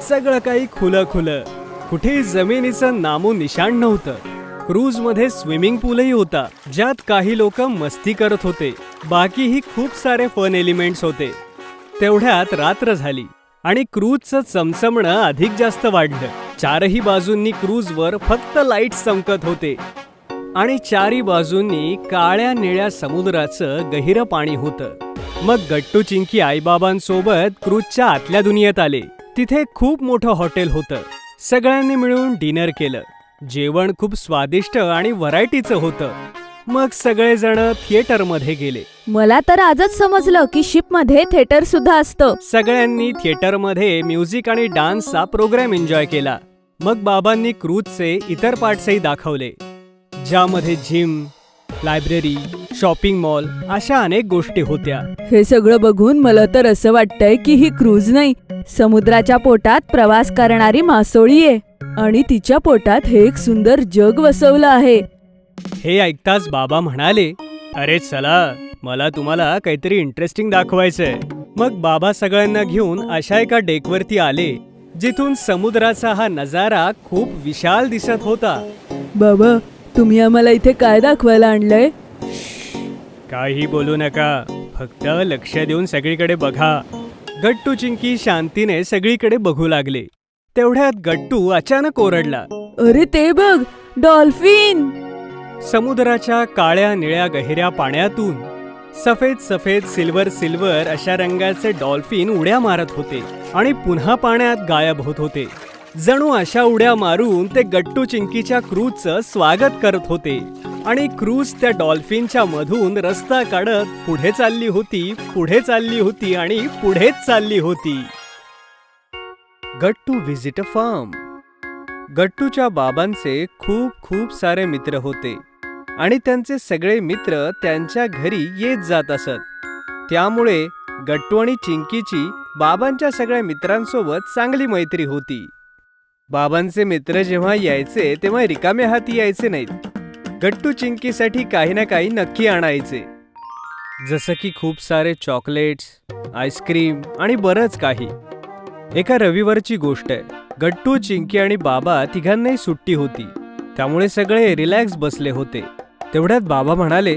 [SPEAKER 2] सगळं काही खुलं खुलं. कुठेही जमिनीचं नामो निशाण नव्हतं. क्रूजमध्ये स्विमिंग पूलही होता, ज्यात काही लोक मस्ती करत होते. बाकीही खूप सारे फन एलिमेंट्स होते. तेवढ्यात रात्र झाली आणि क्रूजचं चमचमणं अधिक जास्त वाढलं. चारही बाजूंनी क्रूजवर फक्त लाईट चमकत होते आणि चारी बाजूंनी काळ्या निळ्या समुद्राचं गहिरं पाणी होतं. मग गट्टू चिंकी आईबाबांसोबत क्रूजच्या आतल्या दुनियेत आले. तिथे खूप मोठं हॉटेल होतं. सगळ्यांनी मिळून डिनर केलं. जेवण खूप स्वादिष्ट आणि व्हरायटीचं होतं. मग सगळेजण थिएटरमध्ये गेले.
[SPEAKER 3] मला तर आजच समजलं की शिपमध्ये थिएटर सुद्धा असतं.
[SPEAKER 2] सगळ्यांनी थिएटरमध्ये म्युझिक आणि डान्सचा प्रोग्राम एन्जॉय केला. मग बाबांनी क्रूजचे इतर पार्ट्सही दाखवले, ज्यामध्ये जिम, लायब्ररी, शॉपिंग मॉल अशा अनेक गोष्टी होत्या.
[SPEAKER 3] हे सगळं बघून मला तर असं वाटतंय की ही क्रूज नाही, समुद्राच्या पोटात प्रवास करणारी मासोळी आहे आणि तिच्या पोटात हे एक सुंदर जग वसवलं आहे.
[SPEAKER 2] हे ऐकताच बाबा म्हणाले, अरे चला, मला तुम्हाला काहीतरी इंटरेस्टिंग दाखवायचंय. मग बाबा सगळ्यांना घेऊन अशा एका डेकवरती आले, जिथून समुद्राचा हा नजारा खूप विशाल दिसत होता.
[SPEAKER 3] बाबा, तुम्ही आम्हाला इथे काय दाखवायला आणलंय?
[SPEAKER 2] काही बोलू नका, फक्त लक्ष देऊन सगळीकडे बघा. गट्टू चिंकी शांतीने सगळीकडे बघू लागले. तेवढ्यात गट्टू अचानक ओरडला.
[SPEAKER 3] अरे ते बघ, डॉल्फिन!
[SPEAKER 2] समुद्राच्या काळ्या निळ्या गहिऱ्या पाण्यातून सफेद सफेद सिल्वर सिल्वर अशा रंगाचे डॉल्फिन उड्या मारत होते आणि पुन्हा पाण्यात गायब होत होते. जणू अशा उड्या मारून ते गट्टू चिंकीच्या क्रूजचं स्वागत करत होते आणि क्रूज त्या डॉल्फिनच्या मधून रस्ता काढत पुढे चालली होती, पुढे चालली होती आणि पुढेच चालली होती. गट्टू व्हिजिट अ फार्म. गट्टूच्या बाबांचे खूप खूप सारे मित्र होते आणि त्यांचे सगळे मित्र त्यांच्या घरी येत जात असत. त्यामुळे गट्टू आणि चिंकीची बाबांच्या सगळ्या मित्रांसोबत चांगली मैत्री होती. बाबांचे मित्र जेव्हा यायचे तेव्हा रिकामे हाती यायचे नाहीत. गट्टू चिंकीसाठी काही ना काही नक्की आणायचे, जसं की खूप सारे चॉकलेट्स, आईस्क्रीम आणि बरंच काही. एका रविवारची गोष्ट आहे. गट्टू, चिंकी आणि बाबा तिघांनाही सुट्टी होती, त्यामुळे सगळे रिलॅक्स बसले होते. तेवढ्यात बाबा म्हणाले,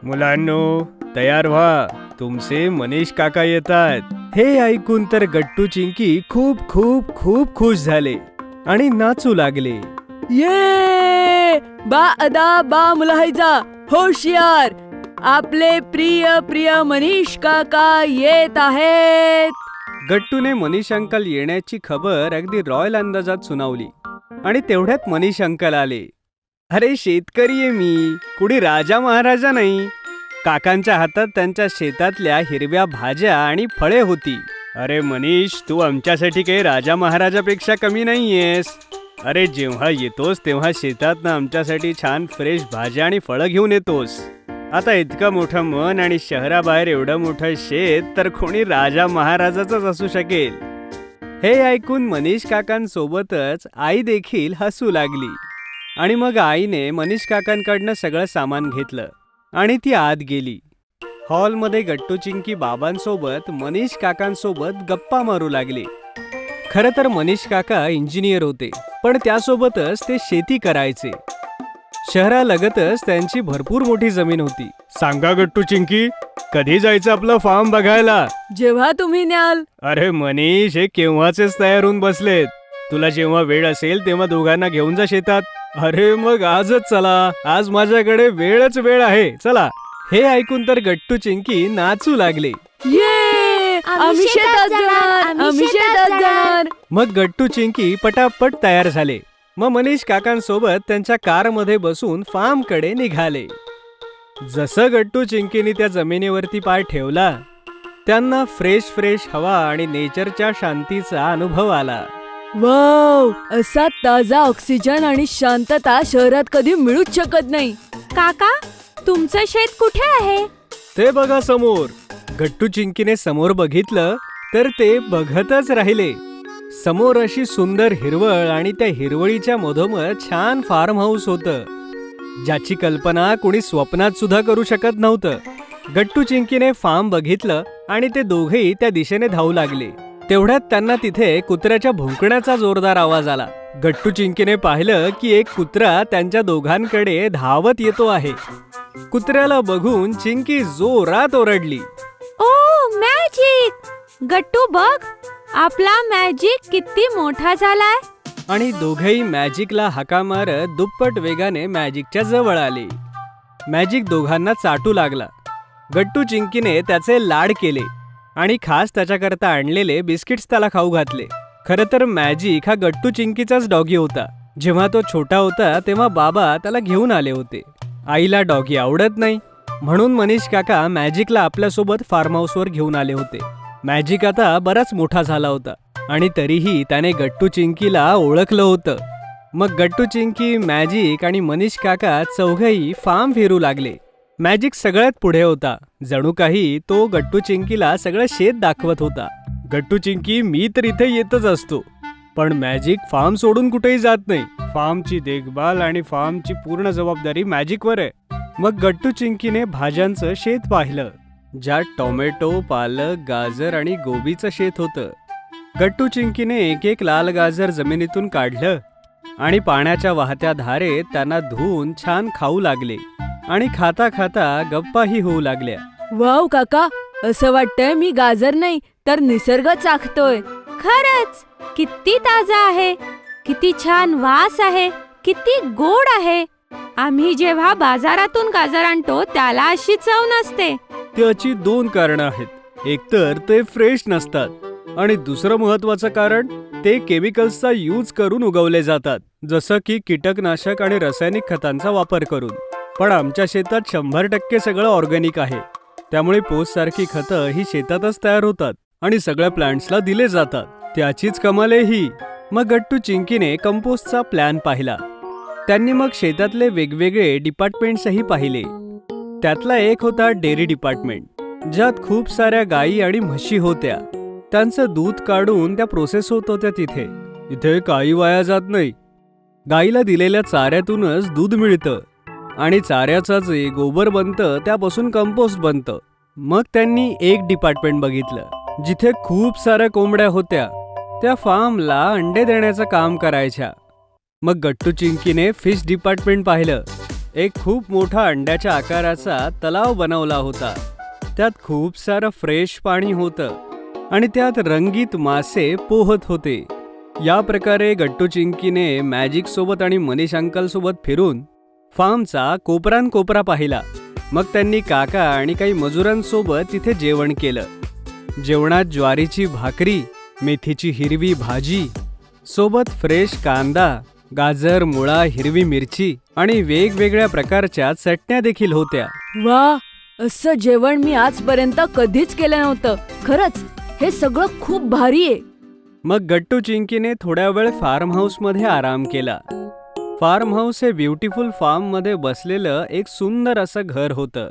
[SPEAKER 2] मुलांनो तयार व्हा, तुमचे मनीष काका येतात. हे ऐकून तर गट्टू चिंकी खूप खूप खूप खुश झाले आणि नाचू लागले.
[SPEAKER 3] ये बा अदा बा मुलाहिजा, होशियार, आपले प्रिय प्रिय मनीष काका येत आहेत.
[SPEAKER 2] गट्टूने मनीष अंकल येण्याची खबर अगदी रॉयल अंदाजात सुनावली आणि तेवढ्यात मनीष अंकल आले. अरे शेतकरी आहे मी, कुणी राजा महाराजा नाही. काकांच्या हातात त्यांच्या शेतातल्या हिरव्या भाज्या आणि फळे होती. अरे मनीष, तू आमच्यासाठी काही राजा महाराजापेक्षा कमी नाहीयेस. अरे जेव्हा येतोस तेव्हा शेतातनं आमच्यासाठी छान फ्रेश भाज्या आणि फळं घेऊन येतोस. आता इतकं मोठं मन आणि शहराबाहेर एवढं मोठं शेत तर कोणी राजा महाराजाच असू शकेल. हे ऐकून मनीष काकांसोबतच आई देखील हसू लागली आणि मग आईने मनीष काकांकडनं सगळं सामान घेतलं आणि ती आत गेली. हॉलमध्ये गट्टू चिंकी बाबांसोबत मनीष काकांसोबत गप्पा मारू लागले. खरं तर मनीष काका इंजिनियर होते, पण त्यासोबतच ते शेती करायचे. शहरालगतच त्यांची भरपूर मोठी जमीन होती. सांगा गट्टू चिंकी, कधी जायचं आपलं फार्म बघायला?
[SPEAKER 3] जेव्हा तुम्ही न्याल.
[SPEAKER 2] अरे मनीष, हे केव्हाचेच तयार होऊन बसलेत. तुला जेव्हा वेळ असेल तेव्हा दोघांना घेऊन जा शेतात. अरे मग आजच चला, आज माझ्याकडे वेळच वेळ आहे, चला. हे ऐकून तर गट्टू चिंकी नाचू लागले.
[SPEAKER 3] ये आम्ही शेतात जाणार, आम्ही शेतात जाणार.
[SPEAKER 2] मग गट्टू चिंकी पटापट तयार झाले. मग मनीष काकांसोबत त्यांच्या कारमध्ये बसून फार्मकडे निघाले. जसं गट्टू चिंकीने त्या जमिनीवरती पाय ठेवला, त्यांना फ्रेश फ्रेश हवा आणि नेचरच्या शांतीचा अनुभव आला.
[SPEAKER 3] वाव, असा ताजा ऑक्सिजन आणि शांतता शहरात कधी मिळूच शकत नाही.
[SPEAKER 1] काका, तुमचं शेत कुठे आहे?
[SPEAKER 2] ते बघा समोर. गट्टू चिंकीने समोर बघितलं तर ते बघतच राहिले. समोर अशी सुंदर हिरवळ आणि त्या हिरवळीच्या मधोमध छान फार्म हाऊस होतं, ज्याची कल्पना कोणी स्वप्नात सुद्धा करू शकत नव्हतं. गट्टू चिंकीने फार्म बघितलं आणि ते दोघेही त्या दिशेने धावू लागले. तेवढ्यात त्यांना तिथे कुत्र्याच्या भुंकण्याचा जोरदार आवाज आला. गट्टू चिंकीने पाहिलं की एक कुत्रा त्यांच्या दोघांकडे धावत येतो आहे. कुत्र्याला बघून चिंकी जोरात ओरडली.
[SPEAKER 1] ओ मॅजिक! गट्टू बघ, आपला मॅजिक किती मोठा झालाय.
[SPEAKER 2] आणि दोघेही मॅजिकला हाका मारत दुप्पट वेगाने मॅजिकच्या जवळ आले. मॅजिक दोघांना चाटू लागला. गट्टू चिंकीने त्याचे लाड केले आणि खास त्याच्याकरता आणलेले बिस्किट्स त्याला खाऊ घातले. खरं तर मॅजिक हा गट्टू चिंकीचाच डॉगी होता. जेव्हा तो छोटा होता तेव्हा बाबा त्याला घेऊन आले होते. आईला डॉगी आवडत नाही म्हणून मनीष काका मॅजिकला आपल्यासोबत फार्म हाऊसवर घेऊन आले होते. मॅजिक आता बराच मोठा झाला होता आणि तरीही त्याने गट्टू चिंकीला ओळखलं होतं. मग गट्टू चिंकी, मॅजिक आणि मनीष काका चौघही फार्म फिरू लागले. मॅजिक सगळ्यात पुढे होता. जणू काही तो गट्टू चिंकीला सगळं शेत दाखवत होता. गट्टू चिंकी, मी तर इथे येतच असतो, पण मॅजिक फार्म सोडून कुठेही जात नाही. फार्मची देखभाल आणि फार्मची पूर्ण जबाबदारी मॅजिकवर आहे. मग गट्टू चिंकीने भाज्यांचं शेत पाहिलं, ज्यात टोमॅटो, पालक, गाजर आणि गोबीचं शेत होतं. गट्टू चिंकीने एक एक लाल गाजर जमिनीतून काढलं आणि पाण्याच्या वाहत्या धारेत त्यांना धुवून छान खाऊ लागले आणि खाता खाता गप्पाही होऊ लागल्या.
[SPEAKER 3] वाव काका, असं वाटतंय मी गाजर नाही तर निसर्ग चाखतोय.
[SPEAKER 1] खरंच किती ताजा आहे, किती छान वास आहे, किती गोड आहे. आम्ही जेव्हा बाजारातून गाजर आणतो त्याला अशी चव नसते.
[SPEAKER 2] त्याची दोन कारणं आहेत. एकतर ते फ्रेश नसतात आणि दुसरं महत्वाचं कारण ते केमिकल्सचा यूज करून उगवले जातात, जसं की कीटकनाशक आणि रासायनिक खतांचा वापर करून. पण आमच्या शेतात 100% सगळं ऑर्गॅनिक आहे. त्यामुळे पोस्टसारखी खतं ही शेतातच तयार होतात आणि सगळ्या प्लांट्सला दिले जातात. त्याचीच कमाल आहे ही. मग गट्टू चिंकीने कंपोस्टचा प्लॅन पाहिला. त्यांनी मग शेतातले वेगवेगळे डिपार्टमेंट्सही पाहिले. त्यातला एक होता डेअरी डिपार्टमेंट, ज्यात खूप साऱ्या गायी आणि म्हशी होत्या. त्यांचं दूध काढून त्या प्रोसेस होत होत्या तिथे. इथे काही वाया जात नाही. गाईला दिलेल्या चाऱ्यातूनच दूध मिळतं आणि चाऱ्याचं जे गोबर बनतं त्यापासून कंपोस्ट बनतं. मग त्यांनी एक डिपार्टमेंट बघितलं, जिथे खूप साऱ्या कोंबड्या होत्या. त्या फार्मला अंडे देण्याचं काम करायच्या. मग गट्टू चिंकीने फिश डिपार्टमेंट पाहिलं. एक खूप मोठा अंड्याच्या आकाराचा तलाव बनवला होता. त्यात खूप सारं फ्रेश पाणी होतं आणि त्यात रंगीत मासे पोहत होते. या प्रकारे गट्टू चिंकीने मॅजिक सोबत आणि मनीष अंकल सोबत फिरून फार्मचा कोपरान कोपरा पाहिला. मग त्यांनी काका आणि काही मजुरांसोबत तिथे जेवण केलं. जेवणात ज्वारीची भाकरी, मेथीची हिरवी भाजी, सोबत फ्रेश कांदा, गाजर, मुळा, हिरवी मिरची आणि वेगवेगळ्या प्रकारच्या चटण्या देखील होत्या.
[SPEAKER 3] वा, असं जेवण मी आजपर्यंत कधीच केलं नव्हतं. खरंच हे सगळं खूप भारी आहे.
[SPEAKER 2] मग गट्टू चिंकीने थोड्या वेळ फार्म हाऊसमध्ये आराम केला. फार्म हाऊस हे ब्युटिफुल फार्म मध्ये बसलेलं एक सुंदर असं घर होतं,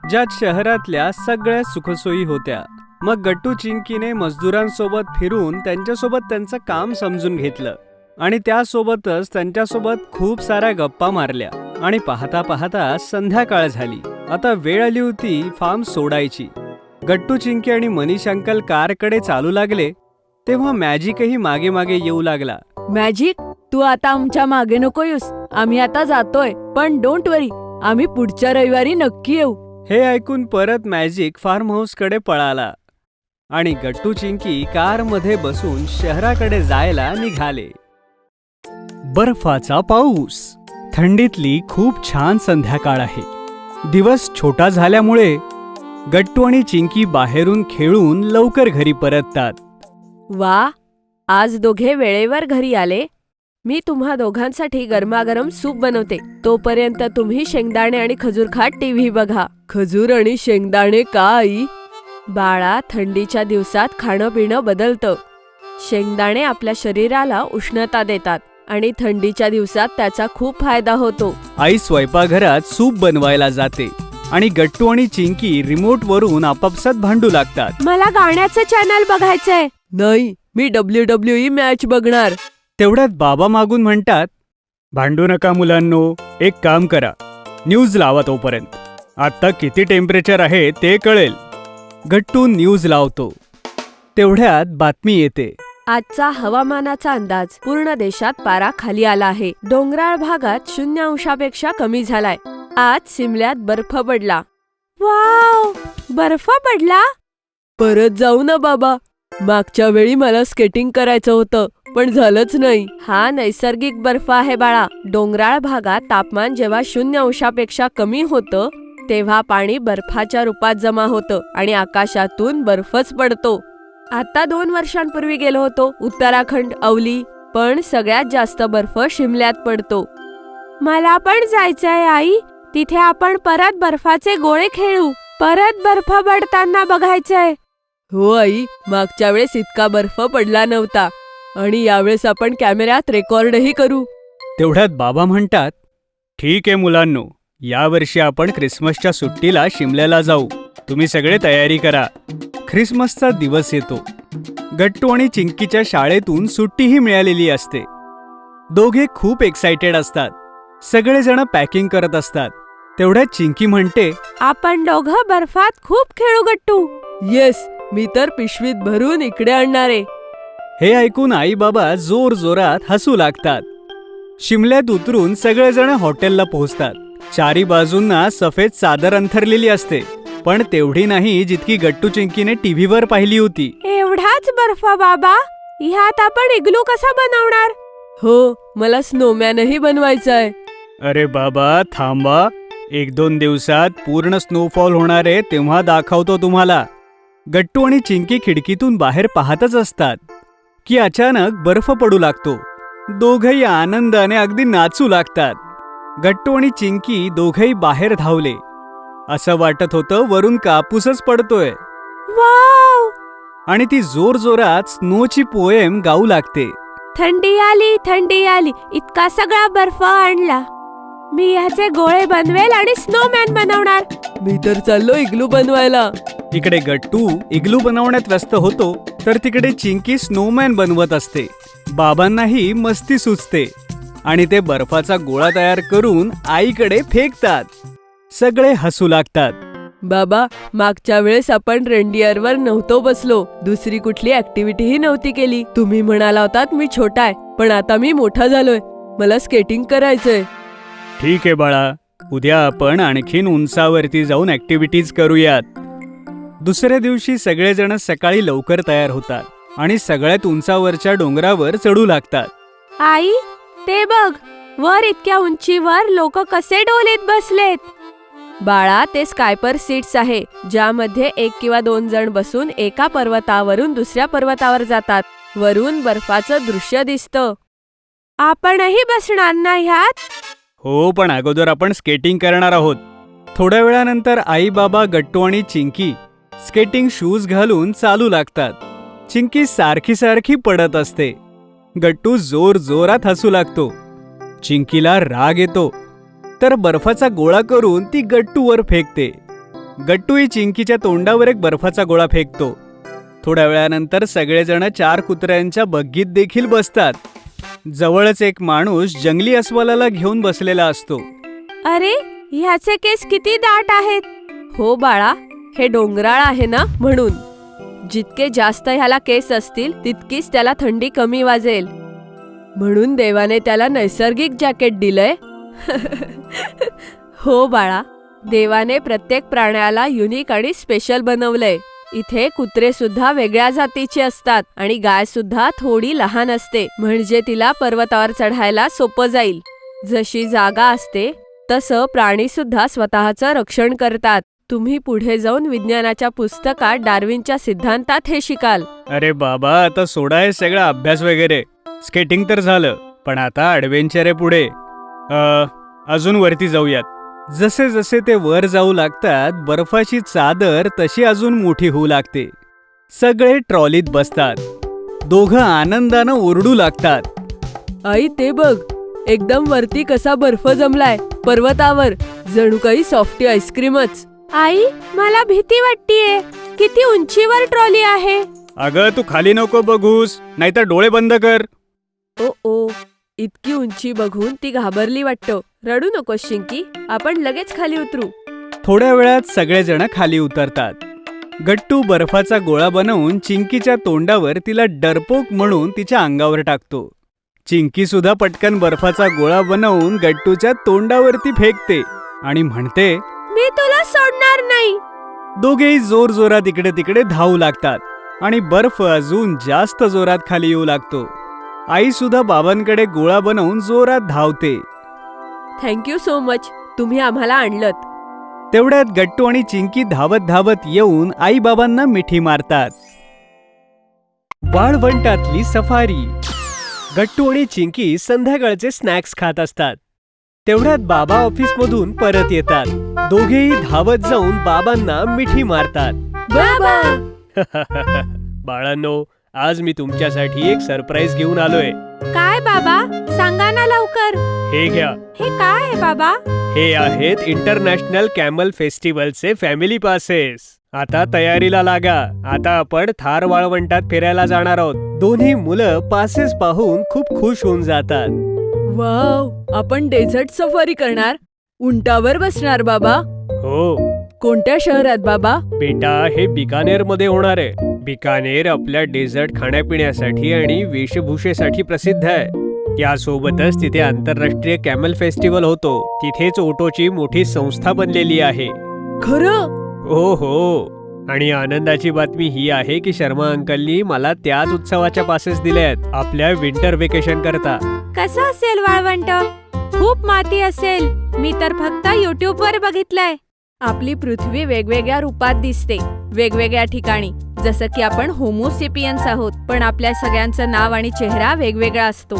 [SPEAKER 2] ज्यात शहरातल्या सगळ्या सुखसोयी होत्या. मग गट्टू चिंकीने मजदुरांसोबत फिरून त्यांच्यासोबत त्यांचं काम समजून घेतलं आणि त्यासोबतच त्यांच्यासोबत खूप साऱ्या गप्पा मारल्या. आणि पाहता पाहता संध्याकाळ झाली. आता वेळ आली होती फार्म सोडायची. गट्टू चिंकी आणि मनीष अंकल कारकडे चालू लागले तेव्हा मॅजिकही मागे मागे येऊ लागला.
[SPEAKER 3] मॅजिक, तू आता आमच्या मागे नको येऊस. आम्ही आता जातोय, पण डोंट वरी, आम्ही पुढच्या रविवारी नक्की येऊ.
[SPEAKER 2] हे ऐकून परत मॅजिक फार्म हाऊसकडे पळाला आणि गट्टू चिंकी कारमध्ये बसून शहराकडे जायला निघाले. बर्फाचा पाऊस. थंडीतली खूप छान संध्याकाळ आहे. दिवस छोटा झाल्यामुळे गट्टू आणि चिंकी बाहेरून खेळून लवकर घरी परततात.
[SPEAKER 3] वा, आज दोघे वेळेवर घरी आले. मी तुम्हा दोघांसाठी गरमागरम सूप बनवते. तोपर्यंत तुम्ही शेंगदाणे आणि खजूर खात टीव्ही बघा. खजूर आणि शेंगदाणे का आई? बाळा, थंडीच्या दिवसात खाणं पिणं बदलतं. शेंगदाणे आपल्या शरीराला उष्णता देतात आणि थंडीच्या दिवसात त्याचा खूप फायदा होतो.
[SPEAKER 2] आई स्वयंपाकघरात सूप बनवायला जाते आणि गट्टू आणि चिंकी रिमोट वरून आपापसात भांडू लागतात.
[SPEAKER 1] मला गाण्याचं चॅनल बघायचंय.
[SPEAKER 3] नाही, मी WWE मॅच बघणार.
[SPEAKER 2] तेवढ्यात बाबा मागून म्हणतात, भांडू नका मुलांनो, एक काम करा, न्यूज लावा तोपर्यंत. आता किती टेम्परेचर आहे ते कळेल. गट्टू न्यूज लावतो. तेवढ्यात बातमी येते.
[SPEAKER 3] आजचा हवामानाचा अंदाज. पूर्ण देशात पारा खाली आला आहे. डोंगराळ भागात 0° कमी झालाय. आज सिमल्यात बर्फ पडला.
[SPEAKER 1] वाव, बर्फ पडला.
[SPEAKER 3] परत जाऊ ना बाबा. मागच्या वेळी मला स्केटिंग करायचं होतं, पण झालंच नाही.
[SPEAKER 1] हा नैसर्गिक बर्फ आहे बाळा. डोंगराळ भागात तापमान जेव्हा 0 अंशापेक्षा कमी होतं तेव्हा पाणी बर्फाच्या रूपात जमा होतं आणि आकाशातून बर्फच पडतो. आता 2 वर्षांपूर्वी गेलो होतो उत्तराखंड, अवली, पण सगळ्यात जास्त बर्फ शिमल्यात पडतो. मला पण जायचंय आई. तिथे आपण परत बर्फाचे गोळे खेळू. परत बर्फ पडताना बघायचंय.
[SPEAKER 3] हो आई, मागच्या वेळेस इतका बर्फ पडला नव्हता आणि यावेळेस आपण कॅमेऱ्यात रेकॉर्डही करू.
[SPEAKER 2] तेवढ्यात बाबा म्हणतात, ठीक आहे मुलांनो, यावर्षी आपण ख्रिसमसच्या सुट्टीला शिमल्याला जाऊ. तुम्ही सगळे तयारी करा. ख्रिसमसचा दिवस येतो. गट्टू आणि चिंकीच्या शाळेतून सुट्टीही मिळालेली असते. दोघे खूप एक्सायटेड असतात. सगळेजण पॅकिंग करत असतात. तेवढ्यात चिंकी म्हणते,
[SPEAKER 1] आपण दोघं बर्फात खूप खेळू गट्टू.
[SPEAKER 3] येस, मी तर पिशवीत भरून इकडे आणणार आहे.
[SPEAKER 2] हे ऐकून आई बाबा जोर जोरात हसू लागतात. शिमल्यात उतरून सगळेजण हॉटेलला पोहोचतात. चारी बाजूंना सफेद चादर अंथरलेली असते, पण तेवढी नाही जितकी गट्टू चिंकीने टीव्हीवर पाहिली होती.
[SPEAKER 1] एवढाच बर्फ बाबा? ह्यात आपण इग्लू कसा बनवणार?
[SPEAKER 3] हो, मला स्नोमॅनही बनवायचा आहे.
[SPEAKER 2] अरे बाबा थांबा, 1-2 दिवसात पूर्ण स्नोफॉल होणार आहे, तेव्हा दाखवतो तुम्हाला. गट्टू आणि चिंकी खिडकीतून बाहेर पाहतच असतात की अचानक बर्फ पडू लागतो. दोघंही आनंदाने अगदी नाचू लागतात. गट्टू आणि चिंकी दोघंही बाहेर धावले. असं वाटत होतं वरून कापूसच पडतोय.
[SPEAKER 1] वाव!
[SPEAKER 2] आणि ती जोरजोरात स्नोची पोएम गाऊ लागते.
[SPEAKER 1] थंडी आली, थंडी आली, इतका सगळा बर्फ आणला. मी ह्याचे गोळे बनवेल आणि स्नोमॅन बनवणार.
[SPEAKER 3] मी तर चाललो इग्लू बनवायला.
[SPEAKER 2] इकडे गट्टू इग्लू बनवण्यात व्यस्त होतो, तर तिकडे चिंकी स्नोमॅन बनवत असते. बाबांनाही मस्ती सुचते आणि ते बर्फाचा गोळा तयार करून आईकडे फेकतात. सगळे हसू लागतात.
[SPEAKER 3] बाबा, मागच्या वेळेस आपण रेनडिअरवर नव्हतो बसलो. दुसरी कुठली ऍक्टिव्हिटीही नव्हती केली. तुम्ही म्हणाला होतात मी छोटा आहे, पण आता मी मोठा झालोय. मला स्केटिंग करायचंय.
[SPEAKER 2] ठीक आहे बाळा, उद्या आपण आणखीन उंचावरती जाऊन ऍक्टिव्हिटीज करूयात. दुसऱ्या दिवशी सगळेजण सकाळी लवकर तयार होतात आणि सगळ्यात उंचावरच्या डोंगरावर चढू लागतात.
[SPEAKER 1] आई, ते बघ, वर इतक्या उंचीवर लोक कसे डोलीत बसलेत. बाळा, ते स्कायपर सीट्स आहे, ज्यामध्ये 1 किंवा 2 जण बसून एका पर्वतावरून दुसऱ्या पर्वतावर जातात. वरून बर्फाचं दृश्य दिसतं. आपणही बसणार ना ह्यात?
[SPEAKER 2] हो, पण अगोदर आपण स्केटिंग करणार आहोत. थोड्या वेळानंतर आई बाबा, गट्टू आणि चिंकी स्केटिंग शूज घालून चालू लागतात. चिंकी सारखी सारखी पडत असते. गट्टू जोर जोरात हसू लागतो. चिंकीला राग येतो, तर बर्फाचा गोळा करून ती गट्टूवर फेकते. गट्टूही चिंकीच्या तोंडावर एक बर्फाचा गोळा फेकतो. थोड्या वेळानंतर सगळेजण 4 कुत्र्यांच्या बग्गीत देखील बसतात. जवळच एक माणूस जंगली अस्वलाला घेऊन बसलेला असतो.
[SPEAKER 1] अरे, ह्याचे केस किती दाट आहेत. हो बाळा, हे डोंगराळ आहे ना, म्हणून. जितके जास्त ह्याला केस असतील तितकीच त्याला थंडी कमी वाजेल.
[SPEAKER 3] म्हणून देवाने त्याला नैसर्गिक जॅकेट दिलंय.
[SPEAKER 1] हो बाळा, देवाने प्रत्येक प्राण्याला युनिक आणि स्पेशल बनवलंय. इथे कुत्रे सुद्धा वेगळ्या जातीचे असतात आणि गाय सुद्धा थोडी लहान असते, म्हणजे तिला पर्वतावर चढायला सोपं जाईल. जशी जागा असते तसं प्राणी सुद्धा स्वतःचं रक्षण करतात. तुम्ही पुढे जाऊन विज्ञानाच्या पुस्तकात डार्विनच्या सिद्धांतात हे शिकाल.
[SPEAKER 2] अरे बाबा, आता सोडा हे सगळा अभ्यास वगैरे. स्केटिंग तर झालं, पण आता ॲडव्हेंचर आहे पुढे. अजून वरती जाऊयात. जसे जसे ते वर जाऊ लागतात, बर्फाची चादर तशी अजून मोठी होऊ लागते. सगळे ट्रॉलीत बसतात. दोघं आनंदानं ओरडू लागतात.
[SPEAKER 3] आई, ते बघ, एकदम वरती कसा बर्फ जमलाय पर्वतावर. जणू काही सॉफ्टी आईस्क्रीमच.
[SPEAKER 1] आई, मला भीती वाटतीये. किती उंचीवर ट्रॉली आहे.
[SPEAKER 2] अगं, तू खाली नको बघूस, नाहीतर डोळे बंद कर.
[SPEAKER 3] ओ, इतकी उंची बघून ती घाबरली वाटतं. रडू नकोस चिंकी, आपण लगेच खाली उतरू.
[SPEAKER 2] थोड्या वेळात सगळेजण खाली उतरतात. गट्टू बर्फाचा गोळा बनवून चिंकीच्या तोंडावर तिला डरपोक म्हणून तिच्या अंगावर टाकतो. चिंकी सुद्धा पटकन बर्फाचा गोळा बनवून गट्टूच्या तोंडावरती फेकते आणि म्हणते,
[SPEAKER 1] मी तुला सोडणार नाही.
[SPEAKER 2] दोघेही जोर जोरात इकडे तिकडे धावू लागतात आणि बर्फ अजून जास्त जोरात खाली येऊ लागतो. आई सुद्धा बाबांकडे गोळा बनवून जोरात धावते.
[SPEAKER 3] थँक्यू सो मच, तुम्ही आम्हाला आणलत.
[SPEAKER 2] तेवढ्यात गट्टू आणि चिंकी धावत धावत येऊन आई बाबांना मिठी मारतात. वाळवंटातली सफारी. गट्टू आणि चिंकी संध्याकाळचे स्नॅक्स खात असतात. तेवढ्यात बाबा ऑफिसमधून परत येतात. दोघेही धावत जाऊन बाबांना मिठी मारतात. बाळांनो, आज मी तुमच्यासाठी एक सरप्राईज घेऊन आलोय.
[SPEAKER 1] काय बाबा, सांगा ना लवकर.
[SPEAKER 2] हे घ्या.
[SPEAKER 1] हे काय आहे बाबा?
[SPEAKER 2] हे आहेत इंटरनॅशनल कॅमल फेस्टिवलचे फॅमिली पासेस. आता तयारीला लागा. आता आपण थार वाळवंटात फिरायला जाणार आहोत. दोन्ही मुलं पासेस पाहून खूप खुश होऊन जातात.
[SPEAKER 3] वाव, आपण डेझर्ट सफारी करणार, उंटावर बसणार बाबा.
[SPEAKER 2] हो
[SPEAKER 3] कोणत्या शहरात बाबा?
[SPEAKER 2] बेटा, हे बिकानेर मध्ये होणार आहे. बिकानेर आपल्या डेझर्ट खाण्यापिण्यासाठी आणि वेशभूषेसाठी प्रसिद्ध आहे. यासोबतच तिथे आंतरराष्ट्रीय कॅमल फेस्टिवल होतो. तिथेच ओटोची मोठी संस्था बनलेली आहे.
[SPEAKER 3] खरं?
[SPEAKER 2] हो. आणि आनंदाची बातमी ही आहे की शर्मा अंकलनी मला त्याच उत्सवाच्या पासेस दिले आहेत, आपल्या विंटर वेकेशन करता.
[SPEAKER 1] कसं असेल वाळवंट? खूप माती असेल. मी तर फक्त YouTube वर बघितलंय. आपली पृथ्वी वेगवेगळ्या रूपात दिसते, वेगवेगळ्या ठिकाणी. जसं की आपण होमोसेपियन्स आहोत, पण आपल्या सगळ्यांचं नाव आणि चेहरा वेगवेगळा असतो.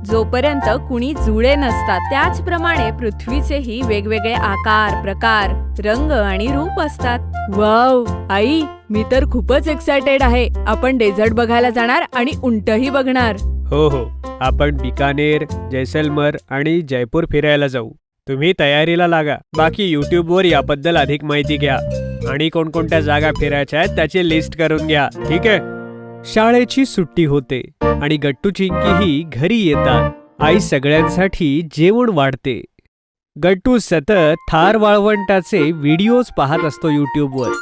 [SPEAKER 1] जोपर्यंत कुणी जुळे नसतात, त्याचप्रमाणे पृथ्वीचेही वेगवेगळे आकार, प्रकार, रंग आणि रूप असतात.
[SPEAKER 3] वाव आई, मी तर खूपच एक्सायटेड आहे. आपण डेझर्ट बघायला जाणार आणि उंटही बघणार.
[SPEAKER 2] हो, आपण बिकानेर, जैसलमेर आणि जयपूर फिरायला जाऊ. तुम्ही तयारीला लागा. बाकी YouTube वर याबद्दल अधिक माहिती घ्या आणि कोणकोणत्या जागा फिरायच्या आहेत त्याची लिस्ट करून घ्या. ठीक आहे? शाळेची सुट्टी होते आणि गट्टू चिंकीही घरी येतात. आई सगळ्यांसाठी जेवण वाढते. गट्टू सतत थार वाळवंटाचे व्हिडिओज पाहत असतो YouTube वर.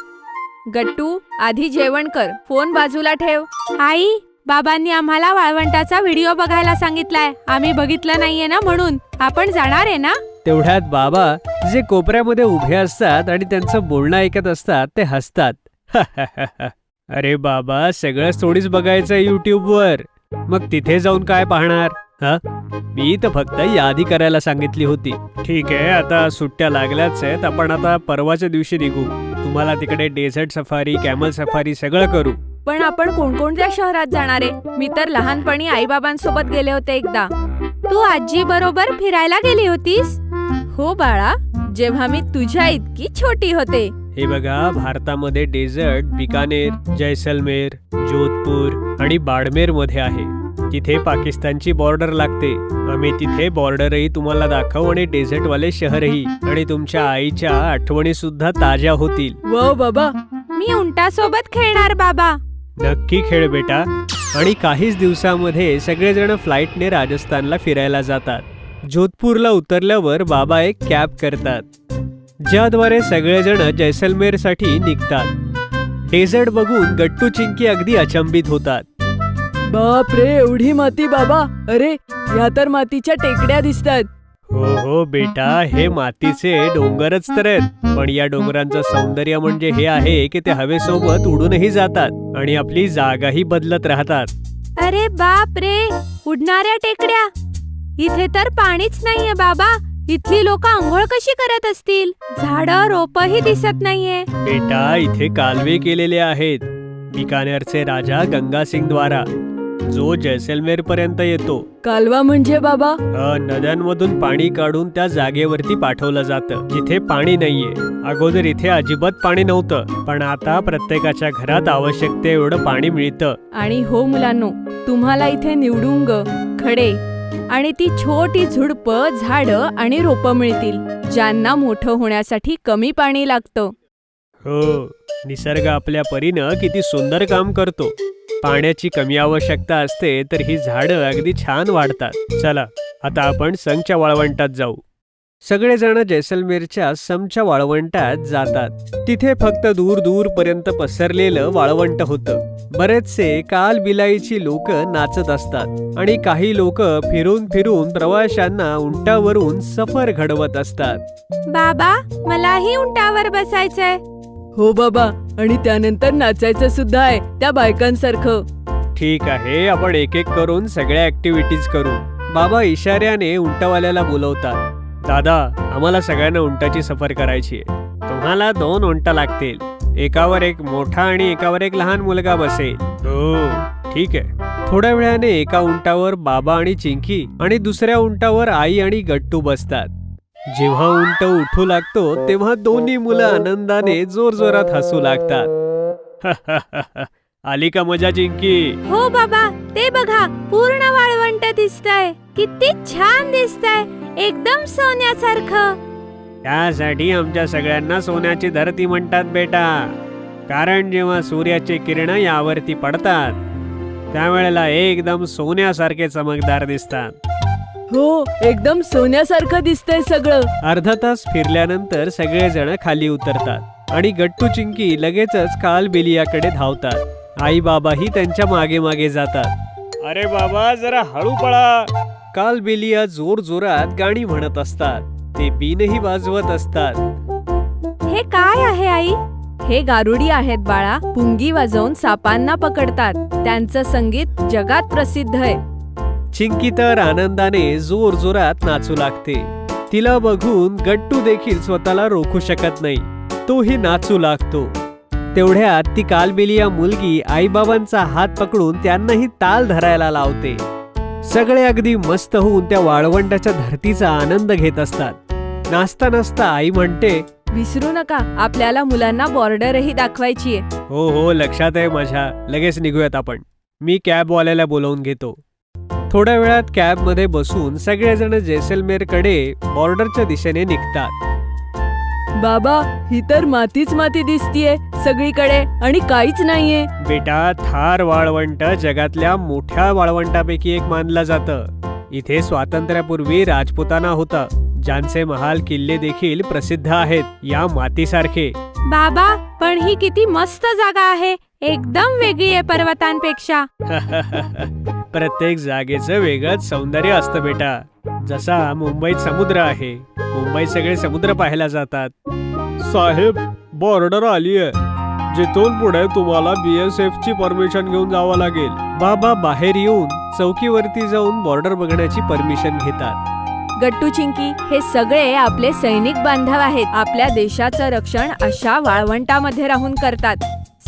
[SPEAKER 1] गट्टू, आधी जेवण कर, फोन बाजूला ठेव. आई, बाबांनी आम्हाला वाळवंटाचा व्हिडिओ बघायला सांगितलाय. आम्ही बघितलं नाहीये ना, म्हणून. आपण जाणार आहे ना?
[SPEAKER 2] तेवढ्यात बाबा, जे कोपऱ्यामध्ये उभे असतात आणि त्यांचं बोलणं ऐकत असतात, ते हसतात. अरे बाबा, सगळं थोडीच बघायचंय YouTube वर. मग तिथे जाऊन काय पाहणार? मी तर फक्त यादी करायला सांगितली होती. ठीक आहे, आता सुट्ट्या लागल्याच आहेत. आपण आता परवाच्या दिवशी निघू. तुम्हाला तिकडे डेझर्ट सफारी, कॅमल सफारी सगळं करू.
[SPEAKER 1] पण आपण कोणकोणत्या शहरात जाणार आहे? मी तर लहानपणी आईबाबांसोबत गेले होते एकदा. तू आजी बरोबर फिरायला गेली होतीस? हो बाळा, जेव्हा मी तुझ्या इतकी छोटी होते.
[SPEAKER 2] हे बघा, भारतामध्ये डेझर्ट बिकानेर, जैसलमेर, जोधपूर आणि बाडमेर मध्ये आहे. तिथे पाकिस्तानची बॉर्डर लागते. आम्ही तिथे बॉर्डरही तुम्हाला दाखवू आणि डेझर्टवाले शहरही, आणि तुमच्या आईच्या आठवणी सुद्धा ताज्या होतील.
[SPEAKER 3] वाव बाबा,
[SPEAKER 1] मी उंटासोबत खेळणार बाबा.
[SPEAKER 2] नक्की खेळ बेटा. आणि काहीच दिवसामध्ये सगळेजण फ्लाईटने राजस्थानला फिरायला जातात. जोधपूरला उतरल्यावर बाबा एक कॅब करतात, ज्याद्वारे सगळेजण जैसलमेरसाठी निघतात. डेझर्ट बघून गट्टू चिंकी अगदी अचंबित होतात.
[SPEAKER 3] बाप रे, एवढी माती बाबा. अरे, या तर मातीच्या टेकड्या दिसतात.
[SPEAKER 2] हो बेटा, हे मातीचे डोंगरच तर आहेत. पण या डोंगरांचं सौंदर्य म्हणजे हे आहे की ते हवेसोबत उडूनही जातात आणि आपली जागाही बदलत राहतात.
[SPEAKER 1] अरे बाप रे, उडणाऱ्या टेकड्या. इथे तर पाणीच नाहीये बाबा. इथली लोक आंघोळ कशी करत असतील? झाडं, रोपही दिसत नाहीये.
[SPEAKER 2] बेटा, इथे कालवे केलेले आहेत. बिकानेरचे राजा गंगासिंग द्वारा, जो जैसलमेर पर्यंत येतो.
[SPEAKER 3] कालवा म्हणजे बाबा?
[SPEAKER 2] नद्यांमधून पाणी काढून त्या जागेवरती पाठवलं जातं जिथे पाणी नाहीये. अगोदर इथे अजिबात पाणी नव्हतं, पण आता प्रत्येकाच्या घरात आवश्यकते एवढं पाणी मिळतं.
[SPEAKER 1] आणि हो मुलांनो, तुम्हाला इथे निवडुंग, खडे आणि ती छोटी झुडपं, झाडं आणि रोपं मिळतील, ज्यांना मोठं होण्यासाठी कमी पाणी लागतं.
[SPEAKER 2] हो, निसर्ग आपल्या परीनं किती सुंदर काम करतो. पाण्याची कमी आवश्यकता असते तर ही झाडं अगदी छान वाढतात. चला, आता आपण संगच्या वाळवंटात जाऊ. सगळेजण जैसलमेरच्या समच्या वाळवंटात जातात. तिथे फक्त दूर दूर पर्यंत पसरलेलं वाळवंट होतं. बरेचसे कालबिलाईची लोक नाचत असतात आणि काही लोक फिरून फिरून प्रवाशांना उंटावरून सफर घडवत असतात.
[SPEAKER 1] बाबा, मलाही उंटावर बसायचंय.
[SPEAKER 3] हो बाबा, आणि त्यानंतर नाचायचं सुद्धा आहे, त्या बायकांसारखं.
[SPEAKER 2] ठीक आहे, आपण एक एक करून सगळ्या ऍक्टिव्हिटीज करू. बाबा इशाऱ्याने उंटवाल्याला बोलवतात. दादा, आम्हाला सगळ्यांना उंटाची सफर करायची आहे. तुम्हाला 2 उंट लागतील. एकावर एक मोठा आणि एकावर एक लहान मुलगा बसेल. हो, ठीक आहे. थोड्या वेळाने एका उंटावर बाबा आणि चिंकी आणि दुसऱ्या उंटावर आई आणि गट्टू बसतात. जेव्हा उंट उठू लागतो तेव्हा दोन्ही मुलं आनंदाने जोरजोरात हसू लागतात. आली का मजा चिंकी?
[SPEAKER 1] हो बाबा, ते बघा, पूर्ण वाळवंट दिसतंय. किती छान दिसतंय, एकदम सोन्यासारखं.
[SPEAKER 2] त्यासाठी आमच्या सगळ्यांना सोन्याची धरती म्हणतात बेटा. कारण जेव्हा सूर्याचे किरण यावरती पडतात त्यावेळेला एकदम सोन्यासारखे चमकदार दिसतात.
[SPEAKER 3] हो, एकदम सोन्यासारखं दिसतंय सगळं.
[SPEAKER 2] अर्धा तास फिरल्यानंतर सगळेजण खाली उतरतात आणि गट्टू चिंकी लगेचच कालबेलियाकडे धावतात. आई बाबाही त्यांच्या मागे मागे जातात. अरे बाबा, जरा हळू पळा. कालबेलिया जोर जोरात गाणी म्हणत असतात. ते बीनही वाजवत असतात.
[SPEAKER 1] हे काय आहे आई?
[SPEAKER 3] हे गारुडी आहेत बाळा. पुंगी वाजवून सापांना पकडतात. त्यांचं संगीत जगात प्रसिद्ध आहे.
[SPEAKER 2] चिंकी तर आनंदाने जोर जोरात नाचू लागते. तिला बघून गट्टू देखील स्वतःला रोखू शकत नाही. तोही नाचू लागतो. तेवढ्यात ती कालबेलिया मुलगी आईबाबांचा हात पकडून त्यांनाही ताल धरायला लावते. सगळे अगदी मस्त होऊन त्या वाळवंटाच्या धरतीचा आनंद घेत असतात. नाचता नाचता आई म्हणते,
[SPEAKER 3] विसरू नका, आपल्याला मुलांना बॉर्डरही दाखवायची आहे.
[SPEAKER 2] हो हो, लक्षात आहे माझ्या. लगेच निघूयात आपण. मी कॅबवाल्याला बोलावून घेतो. थोड्या वेळात कॅबमध्ये बसून सगळेजण जैसलमेरकडे बॉर्डरच्या दिशेने निघतात.
[SPEAKER 3] बाबा, ही तर मातीच माती दिसतीये सगळीकडे आणि काहीच नाहीये.
[SPEAKER 2] बेटा, थार वाळवंट जगातल्या मोठ्या वाळवंटापैकी एक मानलं जातं. इथे स्वातंत्र्यापूर्वी राजपुताना होता, ज्यांचे महाल किल्ले देखील प्रसिद्ध आहेत या मातीसारखे.
[SPEAKER 1] बाबा, पण ही किती मस्त जागा आहे. एकदम वेगळी आहे पर्वतांपेक्षा.
[SPEAKER 2] प्रत्येक जागेचं वेगळंच सौंदर्य असतं बेटा. जसा मुंबईत समुद्र आहे, मुंबईत सगळे समुद्र पाहायला जातात. साहेब, बॉर्डर आली आहे. जिथून पुढे तुम्हाला BSF ची परमिशन घेऊन जावं लागेल. बाबा बाहेर येऊन चौकीवरती जाऊन बॉर्डर बघण्याची परमिशन घेतात.
[SPEAKER 3] गट्टू चिंकी, हे सगळे आपले सैनिक बांधव आहेत. आपल्या देशाचं रक्षण अशा वाळवंटामध्ये राहून करतात.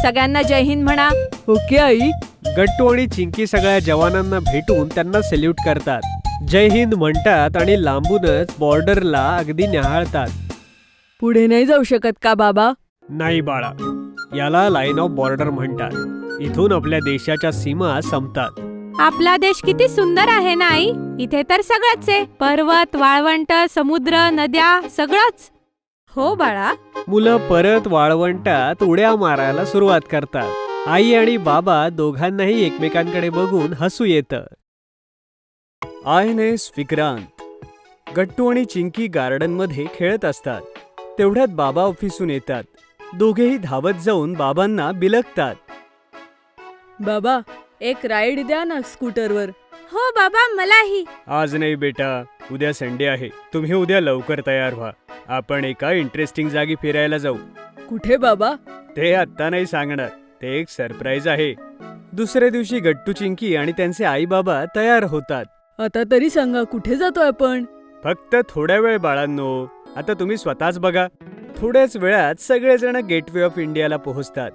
[SPEAKER 3] सगळ्यांना जय हिंद म्हणा.
[SPEAKER 2] Okay I. गट्टू आणि चिंकी सगळ्या जवानांना भेटून त्यांना सॅल्यूट करतात. जय हिंद म्हणतात आणि लांबूनच बॉर्डरला अगदी न्याहाळतात.
[SPEAKER 3] पुढे नाही जाऊ शकत का बाबा?
[SPEAKER 2] नाही बाळा, याला लाईन ऑफ बॉर्डर म्हणतात. इथून आपल्या देशाच्या सीमा संपतात.
[SPEAKER 1] आपला देश किती सुंदर आहे ना आई. इथे तर सगळंच आहे, पर्वत, वाळवंट, समुद्र, नद्या, सगळंच. हो बाळा.
[SPEAKER 2] मुलं परत वाळवंटात उड्या मारायला सुरुवात करतात. आई आणि बाबा दोघांनाही एकमेकांकडे बघून हसू येतं. INS विक्रांत. गट्टू आणि चिंकी गार्डनमध्ये खेळत असतात. तेवढ्यात बाबा ऑफिसून येतात. दोघेही धावत जाऊन बाबांना बिलगतात.
[SPEAKER 3] बाबा, एक राईड द्या ना स्कूटरवर.
[SPEAKER 1] हो बाबा, मलाही.
[SPEAKER 2] आज नाही बेटा, उद्या संडे आहे. तुम्ही उद्या लवकर तयार व्हा. आपण एका इंटरेस्टिंग जागी फिरायला जाऊ.
[SPEAKER 3] कुठे बाबा?
[SPEAKER 2] ते आत्ता नाही सांगणार, ते एक सरप्राईज आहे. दुसऱ्या दिवशी गट्टू, चिंकी आणि त्यांचे आई बाबा तयार होतात.
[SPEAKER 3] आता तरी सांगा, कुठे जातोय आपण?
[SPEAKER 2] फक्त थोड्या वेळ बाळांनो, आता तुम्ही स्वतःच बघा. थोड्याच वेळात सगळेजण गेटवे ऑफ इंडियाला पोहोचतात.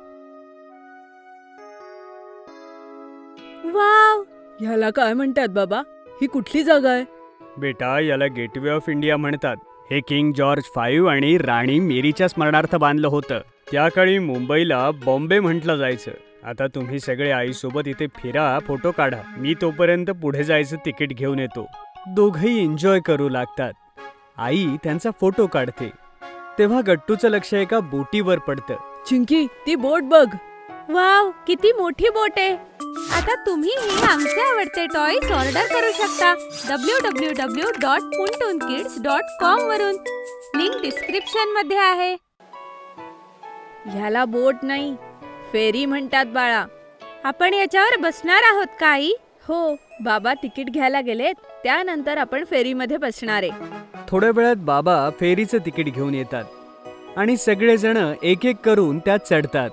[SPEAKER 1] वाव,
[SPEAKER 3] ह्याला काय म्हणतात बाबा? ही कुठली जागा आहे?
[SPEAKER 2] बेटा, याला गेटवे ऑफ इंडिया म्हणतात. हे किंग जॉर्ज 5 आणि राणी मेरीच्या स्मरणार्थ बांधलं होतं. त्या काळी मुंबईला बॉम्बे म्हटलं जायचं. आता तुम्ही सगळे आईसोबत इथे फिरा, फोटो काढा. मी तोपर्यंत पुढे जायचं तिकीट घेऊन येतो. दोघंही एन्जॉय करू लागतात. आई त्यांचा फोटो काढते. तेव्हा गट्टूचं लक्ष एका बोटीवर पडतं.
[SPEAKER 3] चिंकी, ती बोट बघ.
[SPEAKER 1] वाव, किती मोठी बोट आहे. आता तुम्हीही आमचे आवडते टॉयज ऑर्डर करू शकता www.puntoonkids.com वरून. लिंक डिस्क्रिप्शन मध्ये आहे.
[SPEAKER 3] ह्याला बोट नाही, फेरी म्हणतात बाळा.
[SPEAKER 1] आपण याच्यावर बसणार आहोत का आई?
[SPEAKER 3] हो, बाबा तिकीट घ्यायला गेलेत, त्यानंतर आपण फेरीमध्ये बसणार आहे.
[SPEAKER 2] थोड्या वेळात बाबा फेरीचं तिकीट घेऊन येतात आणि सगळेजण एक एक करून त्यात चढतात.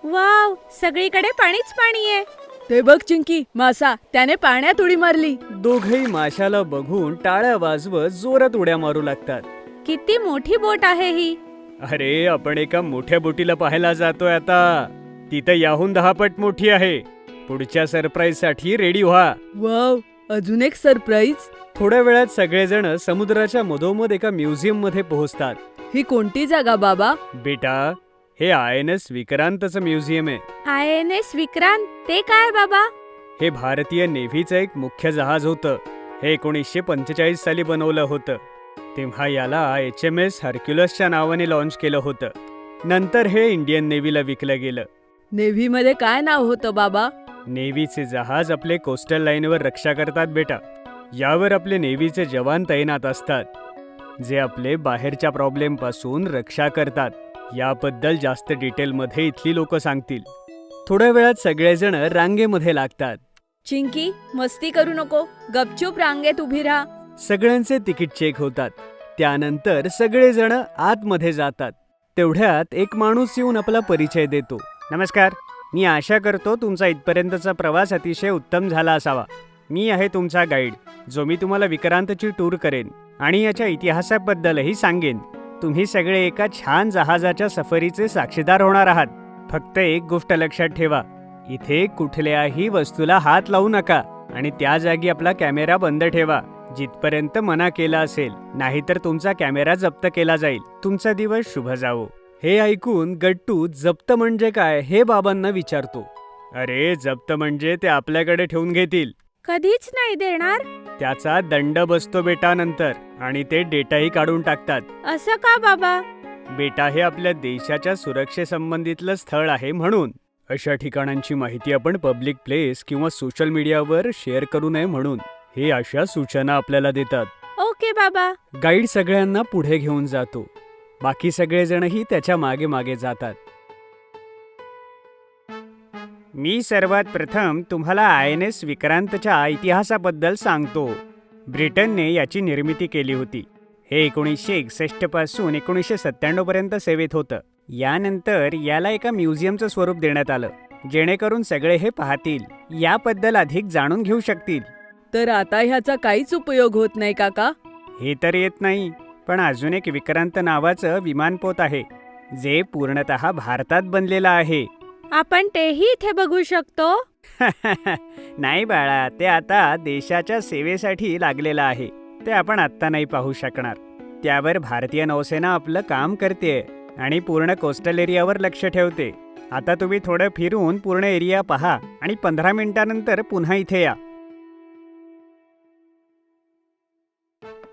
[SPEAKER 1] वाव, सगळीकडे पाणीच पाणी आहे.
[SPEAKER 3] ते बघ चिंकी, मासा त्याने पाण्यात उडी मारली.
[SPEAKER 2] दोघही माशाला बघून टाळ्या वाजवत जोरात उड्या मारू लागतात.
[SPEAKER 1] किती मोठी बोट आहे ही.
[SPEAKER 2] अरे, आपण एका मोठ्या बोटीला पाहायला जातोय आता. तिथं याहून 10 पट मोठी आहे. पुढच्या सरप्राईज साठी रेडी व्हा.
[SPEAKER 3] वाव, अजून एक सरप्राईज.
[SPEAKER 2] थोड्या वेळात सगळेजण समुद्राच्या मधोमध एका म्युझियम मध्ये पोहोचतात.
[SPEAKER 3] ही कोणती जागा बाबा?
[SPEAKER 2] बेटा, हे INS विक्रांतचं म्युझियम आहे.
[SPEAKER 1] INS विक्रांत ते काय बाबा?
[SPEAKER 2] हे भारतीय नेव्हीचं एक मुख्य जहाज होतं. हे 1945 साली बनवलं होतं. तेव्हा याला HMS हर्क्युलसच्या नावाने लॉन्च केलं होतं. नंतर हे इंडियन नेव्हीला विकलं गेलं.
[SPEAKER 3] नेव्ही मध्ये काय नाव होतं बाबा?
[SPEAKER 2] नेव्हीचे जहाज आपले कोस्टल लाईनवर रक्षा करतात बेटा. यावर आपले नेव्हीचे जवान तैनात असतात, जे आपले बाहेरच्या प्रॉब्लेम पासून रक्षा करतात. याबद्दल जास्त डिटेलमध्ये इथली लोक सांगतील. थोड्या वेळात सगळेजण रांगेमध्ये लागतात.
[SPEAKER 1] चिंकी, मस्ती करू नको, गपचूप रांगेत उभी राहा.
[SPEAKER 2] सगळ्यांचे तिकीट चेक होतात. त्यानंतर सगळेजण आतमध्ये जातात. तेवढ्यात एक माणूस येऊन आपला परिचय देतो. नमस्कार, मी आशा करतो तुमचा इथपर्यंतचा प्रवास अतिशय उत्तम झाला असावा. मी आहे तुमचा गाईड, जो मी तुम्हाला विक्रांतची टूर करेन आणि याच्या इतिहासाबद्दलही सांगेन. तुम्ही सगळे एका छान जहाजाच्या सफरीचे साक्षीदार होणार आहात. फक्त एक गोष्ट लक्षात ठेवा, इथे कुठल्याही वस्तूला हात लावू नका आणि त्या जागी आपला कॅमेरा बंद ठेवा जिथपर्यंत मना केला असेल, नाहीतर तुमचा कॅमेरा जप्त केला जाईल. तुमचा दिवस शुभ जावो. हे ऐकून गट्टू जप्त म्हणजे काय हे बाबांना विचारतो. अरे, जप्त म्हणजे ते आपल्याकडे ठेवून घेतील.
[SPEAKER 1] कधीच नाही देणार.
[SPEAKER 2] त्याचा दंड बसतो बेटा नंतर, आणि ते डेटाही काढून टाकतात.
[SPEAKER 1] असं का बाबा?
[SPEAKER 2] बेटा, हे आपल्या देशाच्या सुरक्षेसंबंधितलं स्थळ आहे म्हणून. अशा ठिकाणांची माहिती आपण पब्लिक प्लेस किंवा सोशल मीडियावर शेअर करू नये म्हणून हे अशा सूचना आपल्याला देतात.
[SPEAKER 1] ओके बाबा.
[SPEAKER 2] गाईड सगळ्यांना पुढे घेऊन जातो. बाकी सगळेजणही त्याच्या मागे मागे जातात. मी सर्वात प्रथम तुम्हाला INS विक्रांतच्या इतिहासाबद्दल सांगतो. ब्रिटनने याची निर्मिती केली होती. हे 1961 पासून 1997 पर्यंत सेवेत होतं. यानंतर याला एका म्युझियमचं स्वरूप देण्यात आलं, जेणेकरून सगळे हे पाहतील, याबद्दल अधिक जाणून घेऊ शकतील.
[SPEAKER 3] तर आता ह्याचा काहीच उपयोग होत नाही काका?
[SPEAKER 2] हे तर येत नाही, पण अजून एक विक्रांत नावाचं विमानपोत आहे, जे पूर्णतः भारतात बनलेलं आहे.
[SPEAKER 1] आपण तेही इथे बघू शकतो.
[SPEAKER 2] नाही बाळा, ते आता देशाच्या सेवेसाठी लागलेलं आहे. ते आपण आत्ता नाही पाहू शकणार. त्यावर भारतीय नौसेना आपलं काम करते आणि पूर्ण कोस्टल एरियावर लक्ष ठेवते. आता तुम्ही थोडं फिरून पूर्ण एरिया पहा आणि 15 मिनिटांनंतर पुन्हा इथे या.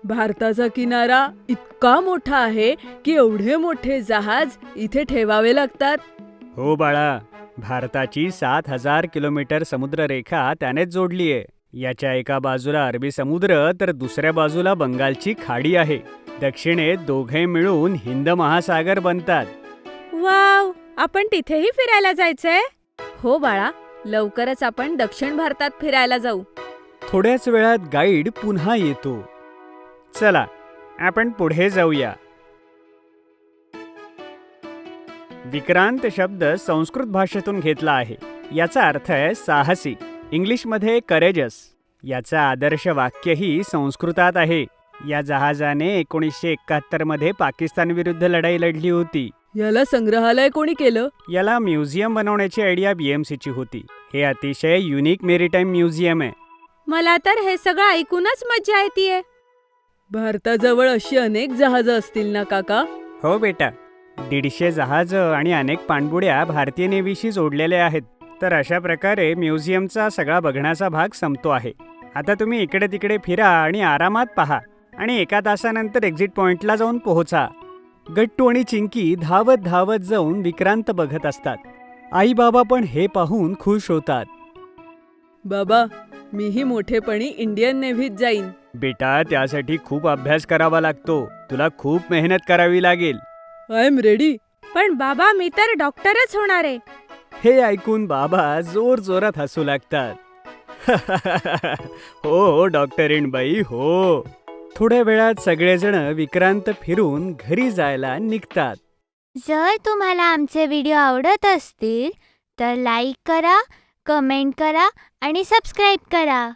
[SPEAKER 3] भारताचा किनारा इतका मोठा आहे की एवढे मोठे जहाज इथे ठेवावे लागतात.
[SPEAKER 2] हो बाळा, भारताची 7000 किलोमीटर समुद्ररेखा त्यानेच जोडली आहे. याच्या एका बाजूला अरबी समुद्र तर दुसऱ्या बाजूला बंगालची खाडी आहे. दक्षिणेत दोघे मिळून हिंद महासागर बनतात.
[SPEAKER 1] वाव, आपण तिथेही फिरायला जायचंय. हो बाळा, लवकरच आपण दक्षिण भारतात फिरायला जाऊ.
[SPEAKER 2] थोड्याच वेळात गाईड पुन्हा येतो. चला, आपण पुढे जाऊया. विक्रांत शब्द संस्कृत भाषेतून घेतला आहे. याचा अर्थ आहे साहसी. इंग्लिशमध्ये करेजस. याचं आदर्श वाक्यही संस्कृतात आहे. या जहाजाने 1971 मध्ये पाकिस्तान विरुद्ध लढाई लढली होती.
[SPEAKER 3] याला संग्रहालय कोणी केलं?
[SPEAKER 2] याला म्युझियम बनवण्याची आयडिया BMCची होती. हे अतिशय युनिक मेरीटाईम म्युझियम आहे.
[SPEAKER 1] मला तर हे सगळं ऐकूनच मज्जा येतेय.
[SPEAKER 3] भारताजवळ अशी अनेक जहाजं असतील ना काका?
[SPEAKER 2] हो बेटा, 150 जहाजं आणि अनेक पाणबुड्या भारतीय नेव्हीशी जोडलेल्या आहेत. तर अशा प्रकारे म्युझियमचा सगळा बघण्याचा भाग संपतो आहे. आता तुम्ही इकडे तिकडे फिरा आणि आरामात पहा आणि 1 तासानंतर एक्झिट पॉइंटला जाऊन पोहोचा. गट्टू आणि चिंकी धावत धावत जाऊन विक्रांत बघत असतात. आई बाबा पण हे पाहून खुश होतात.
[SPEAKER 3] बाबा, मीही मोठेपणी इंडियन नेव्हीत जाईन.
[SPEAKER 2] बेटा, त्यासाठी खूप अभ्यास करावा लागतो. तुला खूप मेहनत करावी लागेल.
[SPEAKER 3] I am ready.
[SPEAKER 1] पण बाबा, मी तर डॉक्टरच होणार आहे.
[SPEAKER 2] हे ऐकून बाबा जोर जोरात हसू लागतात. हो डॉक्टरीण बाई, हो. थोड्या वेळात सगळेजण विक्रांत फिरून घरी जायला निघतात.
[SPEAKER 9] जर तुम्हाला आमचे व्हिडिओ आवडत असतील तर लाईक करा, कमेंट करा आणि सबस्क्राईब करा.